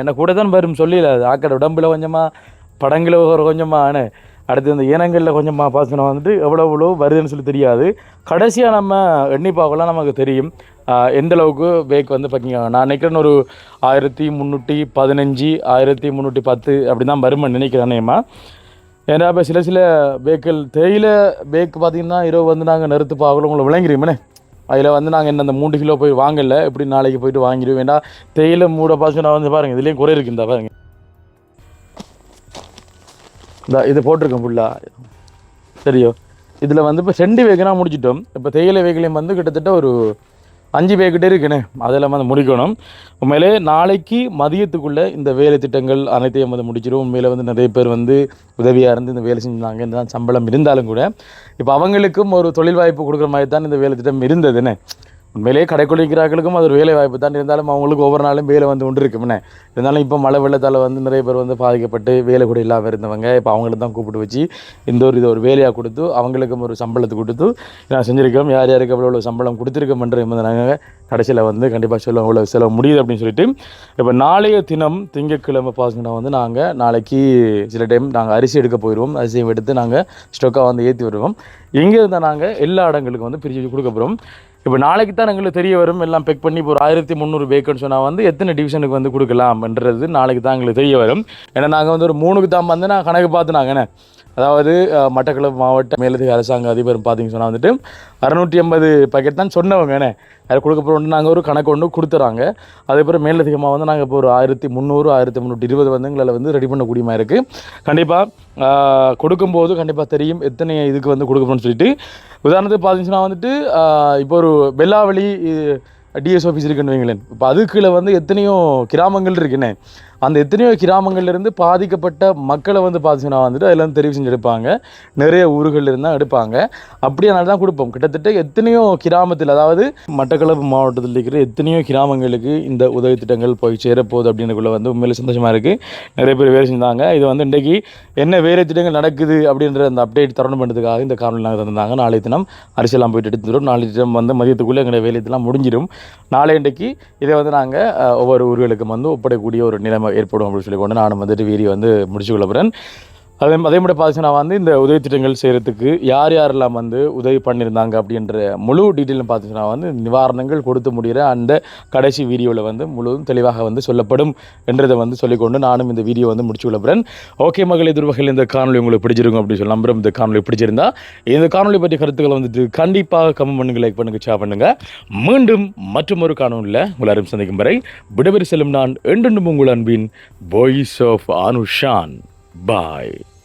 என்ன கூட தான் வரும் சொல்லல. அது ஆக்கடை உடம்புல கொஞ்சமாக, படங்கில் ஒரு கொஞ்சமாக, அடுத்து இந்த இனங்களில் கொஞ்சமாக பார்த்தீங்கன்னா வந்துட்டு எவ்வளோ வருதுன்னு சொல்லி தெரியாது. கடைசியாக நம்ம எண்ணி பார்க்கலாம், நமக்கு தெரியும் எந்தளவுக்கு பேக் வந்து பார்க்கிங்க. நான் நினைக்கிறேன்னு ஒரு 1315 1310 அப்படி தான் வருமானு நினைக்கிறேன்னேம்மா. ஏன்னா இப்போ சில பேக்கள் தேயிலை பேக் பார்த்திங்கன்னா இரவு வந்து நாங்கள் நிறுத்து பார்க்கல உங்களை விளங்கிடுமே. அதில் வந்து நாங்கள் என்ன அந்த 3 கிலோ போய் வாங்கலை, எப்படி நாளைக்கு போய்ட்டு வாங்கிடுவோம். வேண்டாம் தேயிலை மூட பார்த்து வந்து பாருங்கள், இதுலேயும் குறை இருக்குந்தா பாருங்கள். இந்த இது போட்டிருக்கோம் ஃபுல்லாக சரியோ. இதில் வந்து இப்போ 2 வேக்குனா முடிச்சிட்டோம். இப்போ தேயிலை வேக்கிலையும் வந்து கிட்டத்தட்ட ஒரு 5 பேக்கிட்டே இருக்குண்ணே, அதெல்லாம் வந்து முடிக்கணும். உண்மையிலே நாளைக்கு மதியத்துக்குள்ளே இந்த வேலை திட்டங்கள் அனைத்தையும் வந்து முடிச்சிடும். உண்மையில் வந்து நிறைய பேர் வந்து உதவியாக இருந்து இந்த வேலை செஞ்சாங்க. இந்த சம்பளம் இருந்தாலும் கூட இப்போ அவங்களுக்கும் ஒரு தொழில் வாய்ப்பு கொடுக்குற மாதிரி தான் இந்த வேலை திட்டம் இருந்ததுன்னு. உண்மையிலேயே கடைக்குள்ள இருக்கிறார்களுக்கும் அது ஒரு வேலை வாய்ப்பு தான். இருந்தாலும் அவங்களுக்கு ஒவ்வொரு நாளும் வேலை வந்து கொண்டு இருக்கும்னே. இருந்தாலும் இப்போ மழை வெள்ளத்தால் வந்து நிறைய பேர் வந்து பாதிக்கப்பட்டு வேலை கூட இல்லாமல் இருந்தவங்க இப்போ அவங்களுக்கு தான் கூப்பிட்டு வச்சு இதை ஒரு வேலையாக கொடுத்து அவங்களுக்கும் ஒரு சம்பளத்தை கொடுத்து நான் செஞ்சுருக்கோம். யார் யாருக்கு எவ்வளோ சம்பளம் கொடுத்துருக்கோம்ன்ற நாங்கள் கடைசியில் வந்து கண்டிப்பாக சொல்ல அவ்வளோ செலவு முடியுது அப்படின்னு சொல்லிட்டு இப்போ நாளைய தினம் திங்கட்கிழமை பார்த்தீங்கன்னா வந்து நாங்கள் நாளைக்கு சில டைம் நாங்கள் அரிசி எடுக்க போயிடுவோம். அரிசியை எடுத்து நாங்கள் ஸ்டோக்காக வந்து ஏற்றி வருவோம். இங்கே இருந்தால் நாங்கள் எல்லா இடங்களுக்கும் வந்து பிரித்து கொடுக்க போகிறோம். இப்போ நாளைக்கு தான் எங்களுக்கு தெரிய வரும். எல்லாம் பெக் பண்ணி இப்போ ஒரு 1300 பேக்குன்னு சொன்னால் வந்து எத்தனை டிவிஷனுக்கு வந்து கொடுக்கலாம்ன்றது நாளைக்கு தான் எங்களுக்கு தெரிய வரும். ஏன்னா நாங்கள் வந்து ஒரு 3க்கு தான் வந்து நான் கணக்கு பார்த்துனாங்கண்ணே. அதாவது மட்டக்களப்பு மாவட்ட மேலதிக அரசாங்க அதிபர் பார்த்தீங்கன்னு சொன்னால் வந்துட்டு 650 பாக்கெட் தான் சொன்னவங்கண்ணே. அதை கொடுக்க போகிறோம் நாங்கள் ஒரு கணக்கு ஒன்று கொடுத்துறாங்க. அதுக்கப்புறம் மேலதிகமாக வந்து நாங்கள் இப்போ ஒரு 1300 1320 வந்து எங்களை வந்து ரெடி பண்ணக்கூடிய மாதிரி இருக்குது. கண்டிப்பாக கொடுக்கும்போது கண்டிப்பாக தெரியும் எத்தனை இதுக்கு வந்து கொடுக்கணும்னு சொல்லிட்டு. உதாரணத்துக்கு பார்த்தீங்கன்னா வந்துட்டு இப்போ ஒரு வெள்ளாவளி டிஎஸ் ஆஃபீஸ் இருக்குன்னு வைங்களேன். இப்போ அதுக்குள்ள வந்து எத்தனையோ கிராமங்கள் இருக்குண்ணே. அந்த எத்தனையோ கிராமங்கள்லேருந்து பாதிக்கப்பட்ட மக்களை வந்து பார்த்தீங்கன்னா வந்துட்டு அதில் வந்து தெரிவு செஞ்சு எடுப்பாங்க. நிறைய ஊர்களில் இருந்தால் எடுப்பாங்க. அப்படியானால தான் கொடுப்போம். கிட்டத்தட்ட எத்தனையோ கிராமத்தில், அதாவது மட்டக்களப்பு மாவட்டத்தில் இருக்கிற எத்தனையோ கிராமங்களுக்கு இந்த உதவி திட்டங்கள் போய் சேரப்போகுது அப்படின்றக்குள்ள வந்து உண்மையிலே சந்தோஷமாக இருக்குது. நிறைய பேர் வேலை செஞ்சாங்க. இது வந்து இன்றைக்கி என்ன வேலை திட்டங்கள் நடக்குது அப்படின்ற அந்த அப்டேட் தரணும் பண்ணுறதுக்காக இந்த காரணம் நாங்கள் தந்தாங்க. நாளைய தினம் அரிசியெல்லாம் போயிட்டு எடுத்துடும். நாளைய தினம் வந்து மதியத்துக்குள்ளே எங்களுடைய வேலையெல்லாம் முடிஞ்சிடும். இன்றைக்கு இதை வந்து நாங்கள் ஒவ்வொரு ஊர்களுக்கும் வந்து ஒப்படைக்கூடிய ஒரு நிலைமை ஏற்படும் அப்படின்னு சொல்லி கொண்டு நானும் வந்துட்டு வீடியோ வந்து முடிச்சு கொள்ள போகிறேன். அதே மாதிரி பார்த்தீங்கன்னா வந்து இந்த உதவி திட்டங்கள் செய்கிறதுக்கு யார் யாரெல்லாம் வந்து உதவி பண்ணியிருந்தாங்க அப்படின்ற முழு டீட்டெயிலும் பார்த்தீங்கன்னா வந்து நிவாரணங்கள் கொடுத்து முடிகிற அந்த கடைசி வீடியோவில் வந்து முழுவதும் தெளிவாக வந்து சொல்லப்படும் என்றதை வந்து சொல்லிக்கொண்டு நானும் இந்த வீடியோ வந்து முடிச்சு கொள்ளப்படுறேன். ஓகே மகளே, துருவகையில் இந்த காணொலி உங்களுக்கு பிடிச்சிருக்கும் அப்படின்னு சொல்லி நம்புறோம். இந்த காணொலி பிடிச்சிருந்தா இந்த காணொலி பற்றிய கருத்துக்களை வந்துட்டு கண்டிப்பாக கமெண்ட் பண்ணுங்கள், லைக் பண்ணுங்கள், ஷேர் பண்ணுங்கள். மீண்டும் மற்றொரு காணொலியில் உங்களை சந்திக்கும் வரை விடைபெறு செல்லும் நான் என்றென்றும் உங்கள் அன்பின் வாய்ஸ் ஆஃப் அனுஷான். Bye.